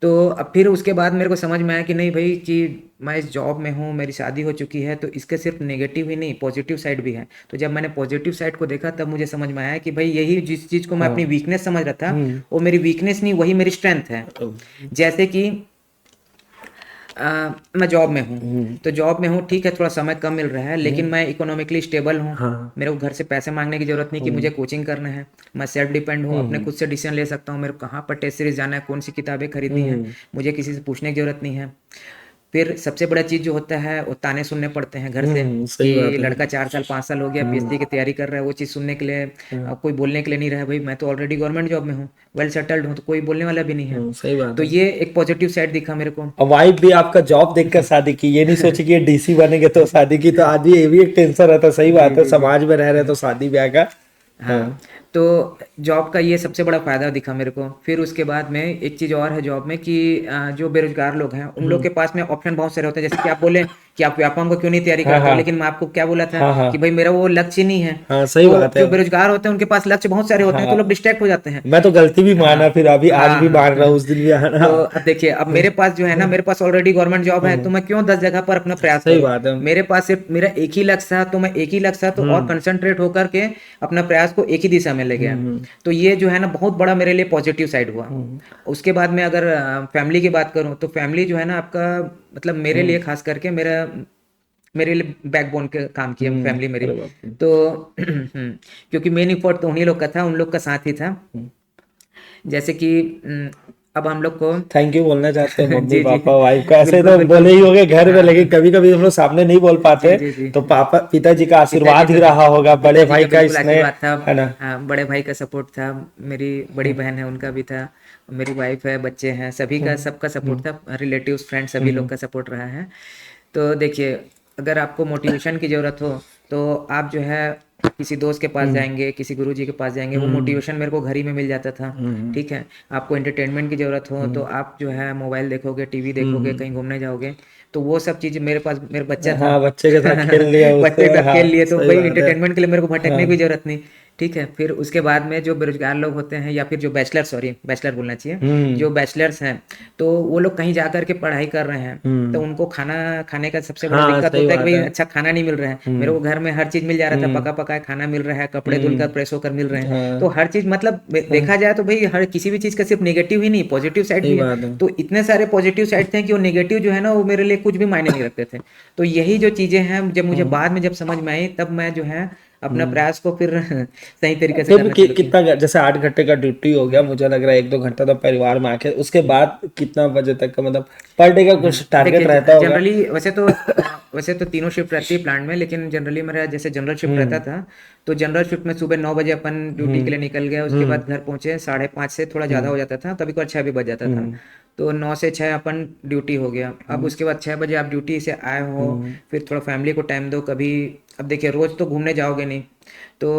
तो अब फिर उसके बाद मेरे को समझ में आया कि नहीं भाई कि मैं इस जॉब में हूँ, मेरी शादी हो चुकी है, तो इसके सिर्फ नेगेटिव ही नहीं पॉजिटिव साइड भी है। तो जब मैंने पॉजिटिव साइड को देखा तब मुझे समझ में आया कि भाई यही जिस चीज़ को मैं अपनी वीकनेस समझ रहा था वो मेरी वीकनेस नहीं, वही मेरी स्ट्रेंथ है। जैसे कि मैं जॉब में हूँ, तो जॉब में हूँ ठीक है, थोड़ा समय कम मिल रहा है, लेकिन मैं इकोनॉमिकली स्टेबल हूँ।
हाँ।
मेरे को घर से पैसे मांगने की जरूरत नहीं कि मुझे कोचिंग करना है। मैं सेल्फ डिपेंड हूँ, अपने खुद से डिसीजन ले सकता हूँ। मेरे को कहाँ पर टेस्ट सीरीज जाना है, कौन सी किताबें खरीदनी है, मुझे किसी से पूछने की जरूरत नहीं है। फिर सबसे बड़ा चीज जो होता है वो ताने सुनने पड़ते हैं घर से
सही बात
कि
है।
लड़का 4 साल 5 साल हो गया पीएचडी की तैयारी कर रहा है। वो चीज सुनने के लिए कोई बोलने के लिए नहीं रहा है। भाई मैं तो ऑलरेडी गवर्नमेंट जॉब में हूँ, वेल सेटल्ड हूँ, तो कोई बोलने वाला भी नहीं है।
सही बात
तो
है।
ये एक पॉजिटिव साइड दिखा मेरे को।
और वाइफ भी आपका जॉब देखकर शादी की, ये नहीं सोची कि ये डीसी बनेंगे तो शादी की, तो आज ये भी एक टेंशन रहता है। सही बात है, समाज में रह रहे तो शादी ब्याह का।
हाँ, तो जॉब का ये सबसे बड़ा फायदा दिखा मेरे को। फिर उसके बाद में एक चीज और है जॉब में कि जो बेरोजगार लोग हैं उन लोग के पास में ऑप्शन बहुत सारे होते हैं। जैसे कि आप बोले कि आप व्यापार को क्यों नहीं तैयारी करते हो, लेकिन मैं आपको क्या बोला था कि भाई मेरा वो लक्ष्य नहीं है।
हाँ सही
तो
बात है।
जो बेरोजगार होते हैं उनके पास लक्ष्य बहुत सारे होते हैं, तो लोग डिस्ट्रैक्ट हो जाते हैं।
मैं तो गलती भी माना, फिर अभी आज भी मान रहा हूँ, उस दिन भी आना।
तो अब देखिए, अब मेरे पास जो है ना, मेरे पास ऑलरेडी गवर्नमेंट जॉब है, तो मैं क्यों 10 जगह पर अपना प्रयास
सही
करूं।
बात है।
मेरे पास सिर्फ मेरा एक ही लक्ष्य था, तो मैं एक ही लक्ष्य था तो और कंसंट्रेट होकर के अपना प्रयास को एक ही दिशा में ले गया। तो ये जो है ना बहुत बड़ा मेरे लिए पॉजिटिव साइड हुआ। उसके बाद में अगर फैमिली की बात करूं तो फैमिली जो है ना आपका मतलब मेरे लिए खास करके मेरे लिए बैकबोन के काम किया फैमिली मेरी। तो क्योंकि मेन इफोर्ट तो उन्हीं लोग का था, उन लोग का साथ ही था। जैसे कि अब हम लोग को
थैंक यू बोलना चाहते हैं मम्मी
जी, जी।
पापा वाइफ का, ऐसे
बिल्कुल,
तो
बिल्कुल।
बोले ही होंगे घर में,
हाँ।
लेकिन कभी कभी हम लोग सामने नहीं बोल पाते।
जी, जी।
तो पापा पिताजी का आशीर्वाद ही रहा होगा, बड़े
पिताजी
भाई का
बिल्कुल
इसमें,
आशीर्वाद था।
है ना।
हाँ, बड़े भाई का सपोर्ट था, मेरी बड़ी बहन है उनका भी था, मेरी वाइफ है, बच्चे हैं, सभी का सबका सपोर्ट था, रिलेटिव्स फ्रेंड सभी लोग का सपोर्ट रहा है। तो देखिए, अगर आपको मोटिवेशन की ज़रूरत हो तो आप जो है किसी दोस्त के पास जाएंगे, किसी गुरुजी के पास जाएंगे, वो मोटिवेशन मेरे को घर ही में मिल जाता था। ठीक है, आपको एंटरटेनमेंट की ज़रूरत हो तो आप जो है मोबाइल देखोगे, टीवी देखोगे, कहीं घूमने जाओगे, तो वो सब चीज़ मेरे पास, मेरा बच्चा था।
हाँ, बच्चे के साथ खेल लिया
बच्चे
उससे,
के साथ
हाँ
खेल लिए, तो
सही
भाई
बात है।
एंटरटेनमेंट के लिए मेरे को भटकने की जरूरत नहीं। ठीक है, फिर उसके बाद में जो बेरोजगार लोग होते हैं या फिर जो बैचलर, सॉरी बैचलर बोलना चाहिए, जो बैचलर्स हैं, तो वो लोग कहीं जाकर के पढ़ाई कर रहे हैं, तो उनको खाना खाने का सबसे बड़ा
हाँ
दिक्कत
सही
होता है कि
बात
भाई
है।
अच्छा खाना नहीं मिल रहा है। मेरे को घर में हर चीज मिल जा रहा था, पका पकाया खाना मिल रहा है, कपड़े धुलकर प्रेस होकर मिल रहे हैं, तो हर चीज मतलब देखा जाए तो भाई हर किसी भी चीज का सिर्फ नेगेटिव ही नहीं पॉजिटिव साइड
सही
भी
बात
है।
है।
तो इतने सारे पॉजिटिव साइड थे कि वो नेगेटिव जो है ना वो मेरे लिए कुछ भी मायने नहीं रखते थे। तो यही जो चीजें हैं जब मुझे बाद में जब समझ में आई, तब मैं जो है अपना प्रयास को फिर सही तरीके से
फिर
करना शुरू किया।
कितना, जैसे 8 घंटे का ड्यूटी हो गया, मुझे लग रहा है 1-2 घंटा तो परिवार में आके, उसके बाद कितना बजे तक का, मतलब पर डे का कुछ टारगेट
देखिए,
रहता होगा।
जनरली वैसे तो तीनों शिफ्ट रहती है प्लांट में, लेकिन जनरली मेरा जैसे जनरल शिफ्ट रहता था, तो जनरल शिफ्ट में सुबह 9 बजे अपन ड्यूटी के लिए निकल गए, उसके बाद घर पहुंचे 5:30 से थोड़ा ज़्यादा हो जाता था, कभी कभी 6 भी बज जाता था। तो 9 से 6 अपन ड्यूटी हो गया। अब उसके बाद 6 बजे आप ड्यूटी से आए हो, फिर थोड़ा फैमिली को टाइम दो। कभी अब देखिए रोज तो घूमने जाओगे नहीं, तो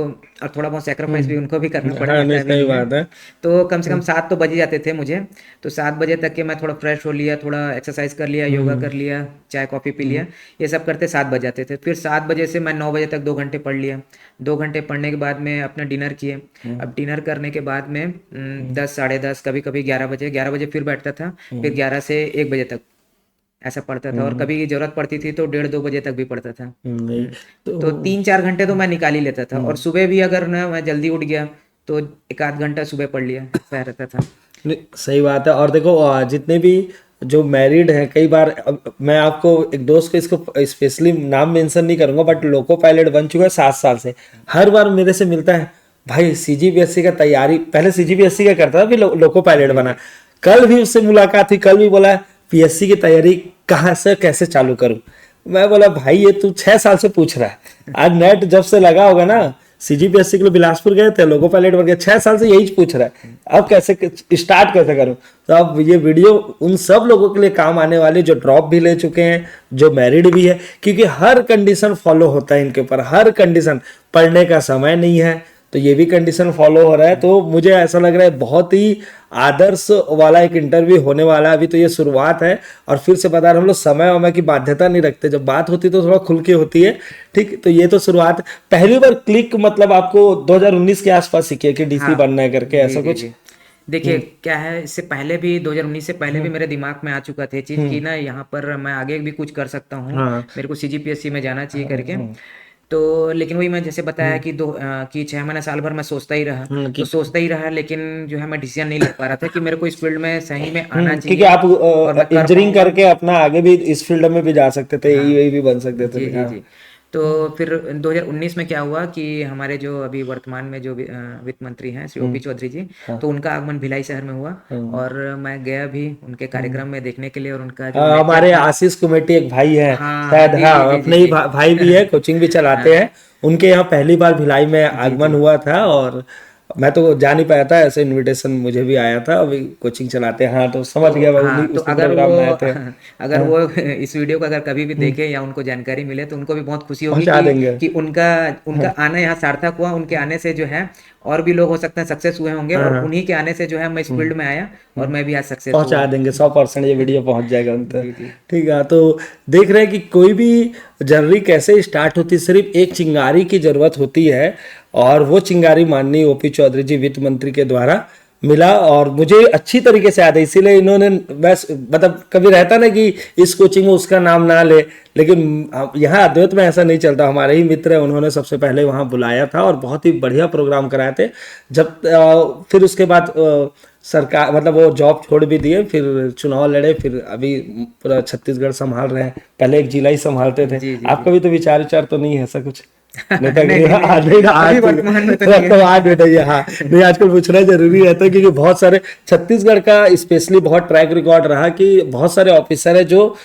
और थोड़ा बहुत सेक्रीफाइस भी उनको भी करना पड़ा,
हाँ नहीं
ऐसा भी
सही
नहीं है।
बात है।
तो कम से कम 7 तो बज ही जाते थे मुझे। तो 7 बजे तक के मैं थोड़ा फ्रेश हो लिया, थोड़ा एक्सरसाइज कर लिया, योगा कर लिया, चाय कॉफ़ी पी लिया, ये सब करते 7 बज जाते थे। फिर 7 बजे से मैं 9 बजे तक 2 घंटे पढ़ लिया। 2 घंटे पढ़ने के बाद में अपना डिनर किए। अब डिनर करने के बाद में 10 साढ़े 10 कभी कभी 11 बजे फिर बैठता था, फिर 11 से 1 बजे तक ऐसा पढ़ता था, और कभी जरूरत पड़ती थी तो 1:30-2 बजे तक भी पढ़ता था।
नहीं
तो 3-4 घंटे तो मैं निकाल ही लेता था, और सुबह भी अगर ना मैं जल्दी उठ गया तो 1 आध घंटा सुबह पढ़ लिया, ऐसा रहता था।
नहीं, सही बात है। और देखो जितने भी जो मैरिड हैं, कई बार मैं आपको एक दोस्त को, इसको स्पेशली नाम मेंशन नहीं करूंगा, बट लोको पायलट बन चुका है 7 साल से, हर बार मेरे से मिलता है, भाई सीजीपीएससी का तैयारी, पहले सीजीपीएससी का करता था, फिर लोको पायलट बना। कल भी उससे मुलाकात हुई, कल भी बोला पीएससी की तैयारी कहाँ से कैसे चालू करूं। मैं बोला भाई ये तू 6 साल से पूछ रहा है, आज नेट जब से लगा होगा ना, सीजीपीएससी के लिए बिलासपुर गए थे, लोको पायलट बन गए, 6 साल से यही पूछ रहा है अब कैसे स्टार्ट कैसे करूं। तो अब ये वीडियो उन सब लोगों के लिए काम आने वाली जो ड्रॉप भी ले चुके हैं, जो मैरिड भी है, क्योंकि हर कंडीशन फॉलो होता है इनके ऊपर, हर कंडीशन। पढ़ने का समय नहीं है तो ये भी कंडीशन फॉलो हो रहा है। तो मुझे ऐसा लग रहा है बहुत ही आदर्श वाला एक इंटरव्यू होने वाला है। अभी तो ये शुरुआत है, और फिर से बता रहे हम लोग समय वमय की बाध्यता नहीं रखते, जब बात होती तो थोड़ा खुल के होती है, ठीक। तो ये तो शुरुआत है। पहली बार क्लिक मतलब आपको 2019 के आसपास सीखी है कि डीसी
हाँ,
बनना है करके,
जी
ऐसा
जी
कुछ?
जी। देखिए क्या है, इससे पहले भी 2019 से पहले भी मेरे दिमाग में आ चुका था चीज कि ना यहाँ पर मैं आगे भी कुछ कर सकता हूँ,
हाँ
मेरे को सीजीपीएससी में जाना चाहिए करके। तो लेकिन वही मैं जैसे बताया कि 6 महीना साल भर मैं सोचता ही रहा,
कि
तो सोचता ही रहा, लेकिन जो है मैं डिसीजन नहीं ले पा रहा था कि मेरे को इस फील्ड में सही में आना
क्योंकि
चाहिए और मैं
आप
कर
इंजीनियरिंग
पाऊंगा।
करके अपना आगे भी इस फील्ड में भी जा सकते थे,
हाँ,
यही भी बन सकते
जी
थे।
जी
हाँ
जी। तो फिर 2019 में क्या हुआ कि हमारे जो अभी वर्तमान में जो वित्त मंत्री हैं श्री ओपी चौधरी जी, तो उनका आगमन भिलाई शहर में हुआ, और मैं गया भी उनके कार्यक्रम में देखने के लिए, और उनका जो लेक्चर
हमारे
था।
आशीष कमेटी एक भाई है
हाँ हाँ,
शायद,
जी जी
हाँ
जी जी
अपने ही
जी।
भाई भी है, कोचिंग भी चलाते हैं। उनके यहाँ पहली बार भिलाई में
जी
आगमन
जी
हुआ था, और मैं तो जा नहीं पाया था, ऐसे इनविटेशन मुझे भी आया था। अभी कोचिंग चलाते हैं, हाँ तो समझ
तो
गया, मैं उन्हीं
हाँ, तो
उसी
अगर
प्रोग्राम
वो
में आए थे।
अगर
हाँ,
वो इस वीडियो को अगर कभी भी देखे या उनको जानकारी मिले, तो उनको भी बहुत खुशी होगी
पहुंचा देंगे।
कि उनका उनका आना यहाँ सार्थक हुआ। उनके आने से जो है और भी लोग हो सकते हैं सक्सेस हुए होंगे,
हाँ
और
हाँ,
उन्हीं के आने से जो है मैं इस फील्ड में आया और मैं भी आज सक्सेस
पहुंचा
हुआ।
देंगे 100%, ये वीडियो पहुंच जाएगा उन तक।
जी जी
ठीक है, तो देख रहे हैं कि कोई भी जर्नी कैसे स्टार्ट होती है, सिर्फ एक चिंगारी की जरूरत होती है, और वो चिंगारी माननीय ओपी चौधरी जी वित्त मंत्री के द्वारा मिला, और मुझे अच्छी तरीके से याद है, इसीलिए इन्होंने बस मतलब कभी रहता ना कि इस कोचिंग में उसका नाम ना ले, लेकिन यहाँ अद्वैत में ऐसा नहीं चलता। हमारे ही मित्र है, उन्होंने सबसे पहले वहाँ बुलाया था और बहुत ही बढ़िया प्रोग्राम कराए थे। जब फिर उसके बाद सरकार मतलब वो जॉब छोड़ भी दिए, फिर चुनाव लड़े, फिर अभी पूरा छत्तीसगढ़ संभाल रहे हैं। पहले एक जिला ही संभालते थे।
जी जी जी।
आपका भी तो विचार विचार तो नहीं है ऐसा कुछ नेता
नहीं
के?
नहीं
आज
नहीं,
नहीं ना, आज
अभी
तो
वर्तमान में तो नहीं है।
वर्तमान में नहीं है, हाँ नहीं, आजकल पूछना जरूरी रहता है, क्योंकि बहुत सारे छत्तीसगढ़ का स्पेशली बहुत ट्रैक रिकॉर्ड रहा कि बहुत सारे ऑफिसर है जो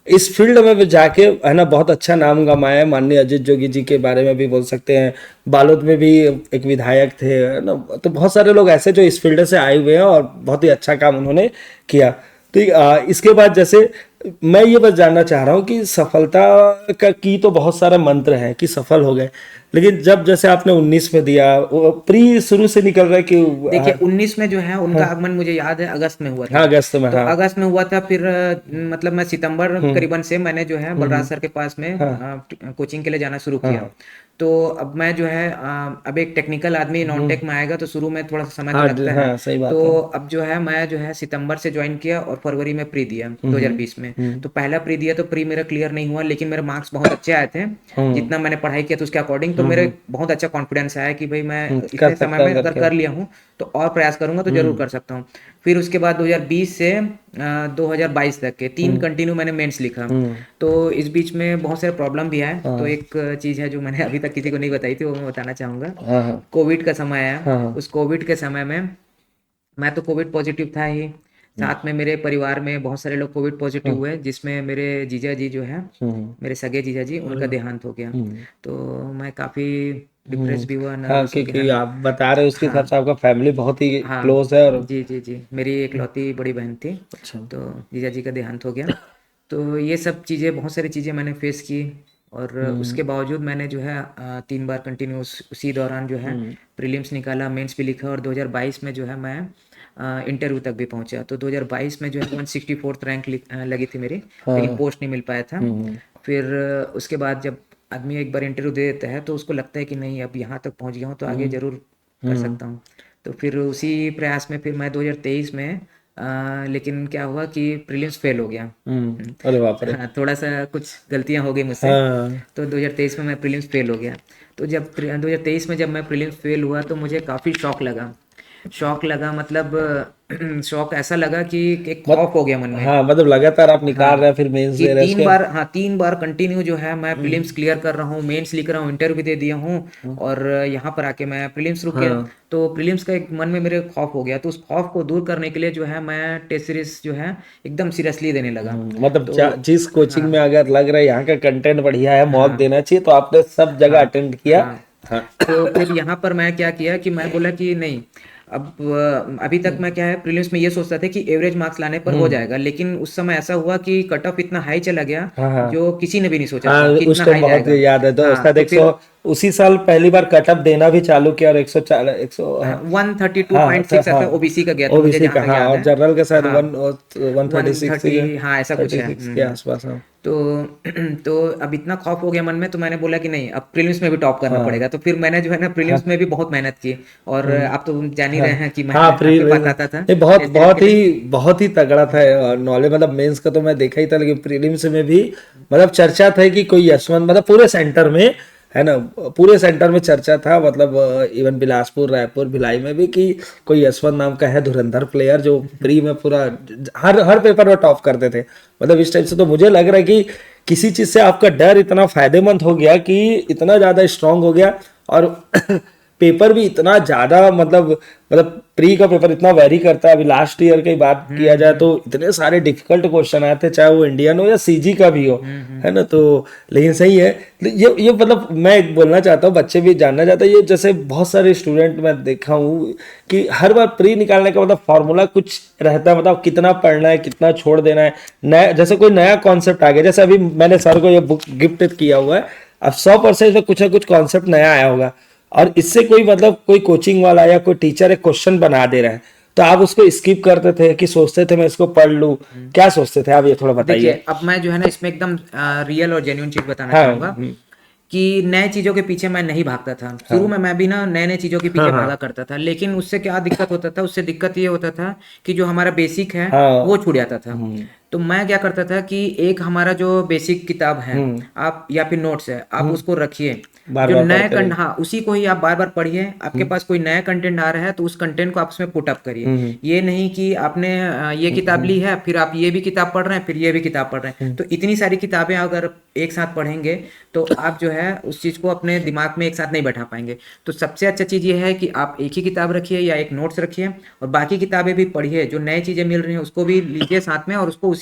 इस फील्ड में भी जाके है ना बहुत अच्छा नाम कमाया है। माननीय अजीत जोगी जी के बारे में भी बोल सकते हैं, बालोद में भी एक विधायक थे, है ना। तो बहुत सारे लोग ऐसे जो इस फील्ड से आए हुए हैं और बहुत ही अच्छा काम उन्होंने किया। तो इसके बाद जैसे मैं ये बस जानना चाह रहा हूँ कि सफलता का की तो बहुत सारा मंत्र है कि सफल हो गए, लेकिन जब जैसे आपने 19 में दिया, वो प्री शुरू से निकल रहा है कि
देखिए 19 में जो है उनका आगमन मुझे याद है अगस्त में हुआ था।
हाँ अगस्त में,
तो
हाँ
अगस्त में हुआ था, फिर मतलब मैं सितंबर करीबन से मैंने जो है बलराज सर के पास में कोचिंग के लिए जाना शुरू किया। तो अब मैं जो है अब एक टेक्निकल आदमी नॉन टेक में आएगा तो शुरू में थोड़ा सा समय तो
हाँ
लगता है।
हाँ सही बात
तो
है।
अब जो है मैं जो है सितंबर से ज्वाइन किया और फरवरी में प्री दिया 2020 में। तो पहला प्री दिया तो प्री मेरा क्लियर नहीं हुआ, लेकिन मेरे मार्क्स बहुत अच्छे आए थे। जितना मैंने पढ़ाई किया था उसके अकॉर्डिंग, तो मेरे बहुत अच्छा कॉन्फिडेंस आया कि भाई मैं इतने समय में अगर कर लिया हूँ तो और प्रयास करूंगा तो जरूर कर सकता हूँ। फिर उसके बाद 2020 से 2022 तक के 3 कंटिन्यू मैंने मेंस लिखा। तो इस बीच में बहुत सारे प्रॉब्लम भी आए। तो एक चीज़ है जो मैंने अभी तक किसी को नहीं बताई थी, वो मैं बताना चाहूँगा।
हाँ हाँ
कोविड का समय आया।
हाँ
उस कोविड के समय में मैं तो कोविड पॉजिटिव था ही, साथ में मेरे परिवार में बहुत सारे लोग कोविड पॉजिटिव हुए, जिसमें मेरे जीजा जी जो है, मेरे सगे जीजा जी, उनका देहांत हो गया। तो मैं काफ़ी डिप्रेस भी हुआ,
हाँ,
नर्वस हो गया, है
क्योंकि
ना।
आप बता रहे हो उसके हिसाब
हाँ
से आपका फैमिली बहुत ही
हाँ,
क्लोज है, और
जी जी जी, मेरी इकलौती बड़ी बहन थी।
अच्छा
तो जीजा जी का देहांत हो गया। तो ये सब चीज़ें, बहुत सारी चीज़ें मैंने फेस की, और उसके बावजूद मैंने जो है 3 बार कंटिन्यू उसी दौरान जो है प्रीलिम्स निकाला, मेंस भी लिखा, और 2022 में जो है मैं इंटरव्यू तक भी पहुंचा। तो 2022 में जो है 164th रैंक लगी थी मेरी, लेकिन पोस्ट नहीं मिल पाया था। फिर उसके बाद जब आदमी एक बार इंटरव्यू दे देता है तो उसको लगता है कि नहीं अब यहाँ तक पहुँच गया हूँ तो आगे ज़रूर कर सकता हूँ। तो फिर उसी प्रयास में फिर मैं 2023 में लेकिन क्या हुआ कि प्रीलिम्स फेल हो गया।
अरे बाप रे।
हाँ, थोड़ा सा कुछ गलतियां हो गई मुझसे।
हाँ
तो 2023 में मैं प्रीलिम्स फेल हो गया। तो जब 2023 में जब मैं प्रीलिम्स फेल हुआ तो मुझे काफ़ी शौक लगा मतलब शौक ऐसा लगा कि एक खौफ हो गया मन में।
हाँ, मतलब लगातार आप निकाल रहे
हाँ
हैं, फिर मेंस
कि
दे रहे हैं उसके।
3 बार कंटिन्यू जो है मैं प्रीलिम्स क्लियर कर रहा हूँ, मेंस लिख रहा हूँ, इंटरव्यू भी दे दिया हूँ, और यहाँ पर आके मैं प्रीलिम्स रुक गया। तो प्रीलिम्स का एक मन में मेरे खौफ हो गया। तो उस खौफ को दूर करने के लिए जो है मैं टेस्ट सीरीज जो है एकदम सीरियसली देने लगा।
मतलब
तो
जिस कोचिंग में अगर लग रहा है यहाँ का कंटेंट बढ़िया है, मॉक
हाँ
देना चाहिए, तो आपने सब जगह
हाँ
अटेंड किया।
हाँ
हाँ।
तो फिर यहाँ पर मैं क्या किया कि मैं बोला कि नहीं, अब अभी तक मैं क्या है प्रीलिम्स में ये सोचता था कि एवरेज मार्क्स लाने पर हो जाएगा, लेकिन उस समय ऐसा हुआ कि कट ऑफ इतना हाई चला गया
हाँ हाँ
जो किसी ने भी नहीं सोचा
हाँ,
था कि
उस
इतना
टाइम
हाई
बहुत
जाएगा।
याद है तो
हाँ
शायद
तो
100
फिर
उसी साल पहली बार कटअप देना भी चालू किया और 104 100 हाँ हाँ
132.6
हाँ
ऐसा ओबीसी का गया था मुझे
ओबीसी
जहाँ
का
तक
हाँ
याद
और
है।
जनरल के शायद
हाँ
136
130 हाँ ऐसा कुछ है।
36 के आसपास हाँ
तो तो अब इतना खौफ हो गया मन में, तो मैंने बोला कि नहीं, अब प्रीलिम्स में भी टॉप करना
हाँ
पड़ेगा। तो फिर मैंने जो है ना
हाँ
प्रीलिम्स में भी बहुत मेहनत की, और आप तो जान ही
हाँ
रहे हैं कि मैं
हाँ प्री
आपके पास आता था
ये बहुत
एस्पिरेंट के लिए।
बहुत ही तगड़ा था नॉलेज मतलब मेंस का तो मैं देखा ही था लेकिन प्रीलिम्स में भी मतलब चर्चा था कि कोई यशवंत मतलब पूरे सेंटर में है ना पूरे सेंटर में चर्चा था मतलब इवन बिलासपुर रायपुर भिलाई में भी कि कोई यशवंत नाम का है धुरंधर प्लेयर जो प्री में पूरा हर पेपर में टॉप करते थे मतलब इस टाइप से तो मुझे लग रहा है कि किसी चीज से आपका डर इतना फायदेमंद हो गया कि इतना ज्यादा स्ट्रांग हो गया और पेपर भी इतना ज्यादा मतलब प्री का पेपर इतना वेरी करता है अभी लास्ट ईयर की बात किया जाए तो इतने सारे डिफिकल्ट क्वेश्चन आए थे चाहे वो इंडियन हो या सीजी का भी हो है ना तो लेकिन सही है ये मतलब मैं एक बोलना चाहता हूँ बच्चे भी जानना चाहते हैं ये जैसे बहुत सारे स्टूडेंट मैं देखा हूँ कि हर बार प्री निकालने का मतलब फॉर्मूला कुछ रहता है मतलब कितना पढ़ना है कितना छोड़ देना है नया जैसे कोई नया कॉन्सेप्ट आ गया जैसे अभी मैंने सर को ये बुक गिफ्ट किया हुआ है अब 100% में कुछ ना कुछ कॉन्सेप्ट नया आया होगा और इससे कोई मतलब कोई कोचिंग वाला या कोई टीचर एक क्वेश्चन बना दे रहा है तो आप उसको स्किप करते थे कि सोचते थे मैं इसको पढ़ लूं क्या सोचते थे आप ये थोड़ा
देखिए,
बताइए
अब मैं जो है ना इसमें एकदम रियल और जेन्युइन चीज बताना
हाँ
चाहूंगा कि नए चीजों के पीछे मैं नहीं भागता था। शुरू में मैं भी ना नए नए चीजों के पीछे भागा करता था, लेकिन उससे क्या दिक्कत होता था, उससे दिक्कत ये होता था कि जो हमारा बेसिक है
हाँ
वो छूट जाता था। तो मैं क्या करता था कि एक हमारा जो बेसिक किताब है आप या फिर नोट्स है आप उसको रखिए,
बार
जो
बार
नए
पढ़ते
हाँ उसी को ही आप बार बार पढ़िए। आपके पास कोई नया कंटेंट आ रहा है तो उस कंटेंट को आप उसमें पुट अप करिए। ये नहीं कि आपने ये किताब ली है फिर आप ये भी किताब पढ़ रहे हैं फिर ये भी किताब पढ़ रहे हैं, तो इतनी सारी किताबें अगर एक साथ पढ़ेंगे तो आप जो है उस चीज को अपने दिमाग में एक साथ नहीं बैठा पाएंगे। तो सबसे अच्छा चीज ये है कि आप एक ही किताब रखिए या एक नोट्स रखिए और बाकी किताबें भी पढ़िए, जो नई चीजें मिल रही हैं उसको भी लीजिए साथ में और उसको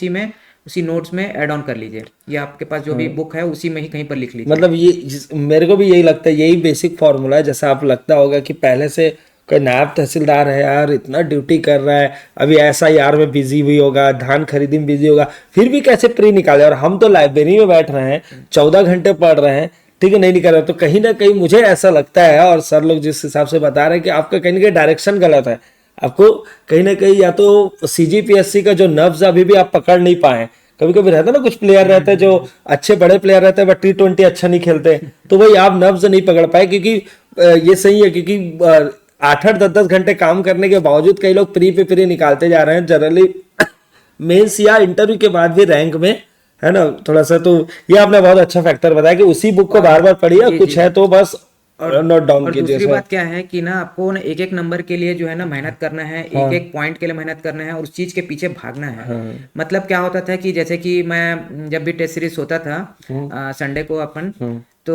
उसी नोट्स में ऐड ऑन कर लीजिए, या आपके पास जो भी बुक है उसी में ही कहीं पर लिख लीजिए।
मतलब मेरे को भी यही लगता है यही बेसिक फॉर्मूला है जैसा आप लगता होगा कि पहले से कोई नायब तहसीलदार है यार इतना ड्यूटी कर रहा है अभी ऐसा यार में बिजी भी होगा धान खरीदी में बिजी होगा फिर भी कैसे प्री निकाले और हम तो लाइब्रेरी में बैठ रहे हैं 14 घंटे पढ़ रहे हैं ठीक है नहीं निकाल रहे तो कहीं ना कहीं मुझे ऐसा लगता है और सर लोग जिस हिसाब से बता रहे हैं कि आपका कहीं ना कहीं डायरेक्शन गलत है आपको कहीं ना कहीं या तो सीजीपीएससी का जो नब्ज अभी भी आप पकड़ नहीं पाए कभी कभी रहता है ना कुछ प्लेयर रहते हैं जो अच्छे बड़े प्लेयर रहते हैं बट T20 अच्छा नहीं खेलते तो भाई आप नब्ज नहीं पकड़ पाए क्योंकि ये सही है क्योंकि 8-8 10-10 घंटे काम करने के बावजूद कई लोग प्री पे प्री निकालते जा रहे हैं जनरली मेंस या इंटरव्यू के बाद भी रैंक में है ना थोड़ा सा तो ये आपने बहुत अच्छा फैक्टर बताया कि उसी बुक को बार बार पढ़िए कुछ है तो बस नोट डाउन
और
कीजिए
दूसरी
इसमें
बात क्या है कि ना आपको ना एक एक नंबर के लिए जो है ना मेहनत करना है, एक एक पॉइंट के लिए मेहनत करना है और उस चीज के पीछे भागना है। मतलब क्या होता था कि जैसे कि मैं जब भी टेस्ट सीरीज होता था संडे को अपन तो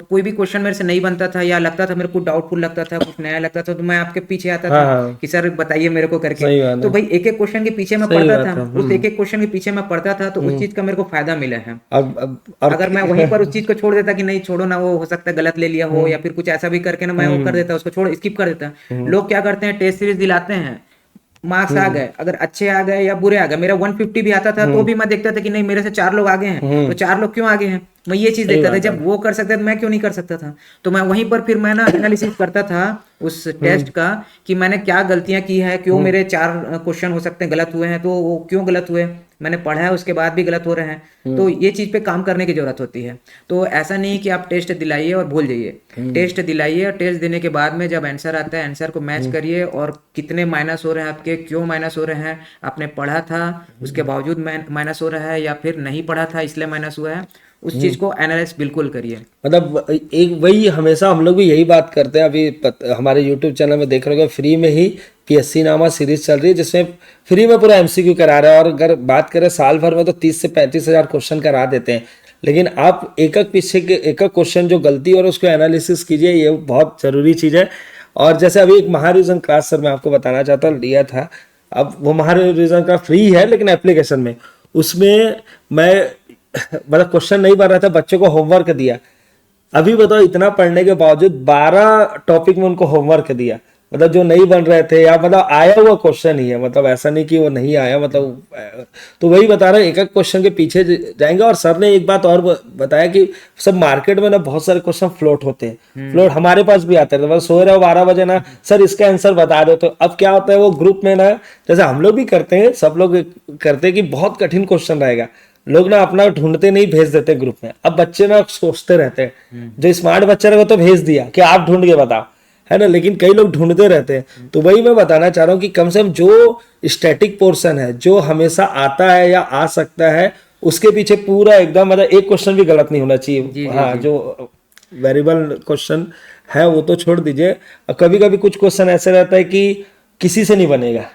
कोई भी क्वेश्चन मेरे से नहीं बनता था या लगता था मेरे को डाउटफुल लगता था कुछ नया लगता था तो मैं आपके पीछे आता था कि सर बताइए मेरे को करके।
सही बात
तो
है
भाई एक एक क्वेश्चन के पीछे मैं
सही
पढ़ता
बात
था,
है
उस एक एक क्वेश्चन के पीछे मैं पढ़ता था तो उस चीज का मेरे को फायदा मिला है।
अब
अगर मैं वहीं पर उस चीज को छोड़ देता कि नहीं छोड़ो ना, वो हो सकता है गलत ले लिया हो या फिर कुछ ऐसा भी करके ना मैं वो कर देता उसको छोड़ स्किप कर देता। लोग क्या करते हैं टेस्ट सीरीज दिलाते हैं, मार्क्स आ गए, अगर अच्छे आ गए या बुरे आ गए, मेरा 150 भी आता था तो भी मैं देखता था कि नहीं मेरे से 4 लोग आगे हैं तो 4 लोग क्यों आगे हैं, मैं ये चीज देखता था। जब वो कर सकते थे मैं क्यों नहीं कर सकता था, तो मैं वहीं पर फिर मैं ना एनालिसिस करता था उस टेस्ट का कि मैंने क्या गलतियां की है, क्यों मेरे 4 क्वेश्चन हो सकते हैं गलत हुए हैं, तो वो क्यों गलत हुए, मैंने पढ़ा है उसके बाद भी गलत हो रहे हैं। तो ये चीज पे काम करने की जरूरत होती है। तो ऐसा नहीं कि आप टेस्ट दिलाइए और भूल जाइए, टेस्ट दिलाइए और टेस्ट देने के बाद में जब आंसर आता है आंसर को मैच करिए और कितने माइनस हो रहे हैं आपके, क्यों माइनस हो रहे हैं, आपने पढ़ा था उसके बावजूद माइनस हो रहा है या फिर नहीं पढ़ा था इसलिए माइनस हुआ है, उस चीज को एनालाइज बिल्कुल करिए।
मतलब एक वही हमेशा हम लोग भी यही बात करते हैं अभी हमारे यूट्यूब चैनल में देख रहे हो फ्री में ही पीएससी नामा सीरीज चल रही है जिसमें फ्री में पूरा एमसीक्यू करा रहा है और अगर बात करें साल भर में तो 30 से 35 हजार क्वेश्चन करा देते हैं लेकिन आप एक एक क्वेश्चन जो गलती और उसको एनालिसिस कीजिए ये बहुत जरूरी चीज है। और जैसे अभी एक महारिविजन क्लास सर मैं आपको बताना चाहता हूँ लिया था, अब वो महारिविजन का फ्री है लेकिन एप्लीकेशन में उसमें मैं मतलब क्वेश्चन नहीं बन रहा था बच्चों को होमवर्क दिया, अभी बताओ, इतना पढ़ने के बावजूद 12 टॉपिक में उनको होमवर्क दिया, मतलब जो नहीं बन रहे थे, या मतलब आया हुआ क्वेश्चन ही है, मतलब ऐसा नहीं कि वो नहीं आया, मतलब तो वही बता रहे, एक एक क्वेश्चन के पीछे जाएंगे। और सर ने एक बात और बताया कि सब मार्केट में ना बहुत सारे क्वेश्चन फ्लोट होते हैं, फ्लोट हमारे पास भी आते हैं, बस सो रहे हो 12 बजे ना, सर इसका आंसर बता दो। तो अब क्या होता है, वो ग्रुप में ना, जैसे हम लोग भी करते हैं, सब लोग करते हैं कि बहुत कठिन क्वेश्चन रहेगा, लोग ना अपना ढूंढते नहीं, भेज देते ग्रुप में। अब बच्चे ना सोचते रहते हैं, जो स्मार्ट बच्चे रहेगा तो भेज दिया कि आप ढूंढ के बताओ, है ना, लेकिन कई लोग ढूंढते रहते हैं। तो वही मैं बताना चाह रहा हूँ कि कम से कम जो स्टैटिक पोर्शन है, जो हमेशा आता है या आ सकता है, उसके पीछे पूरा एकदम, मतलब एक क्वेश्चन भी गलत नहीं होना चाहिए। हाँ, जो वेरिएबल क्वेश्चन है वो तो छोड़ दीजिए, कभी कभी कुछ क्वेश्चन ऐसे रहता है कि किसी से नहीं बनेगा,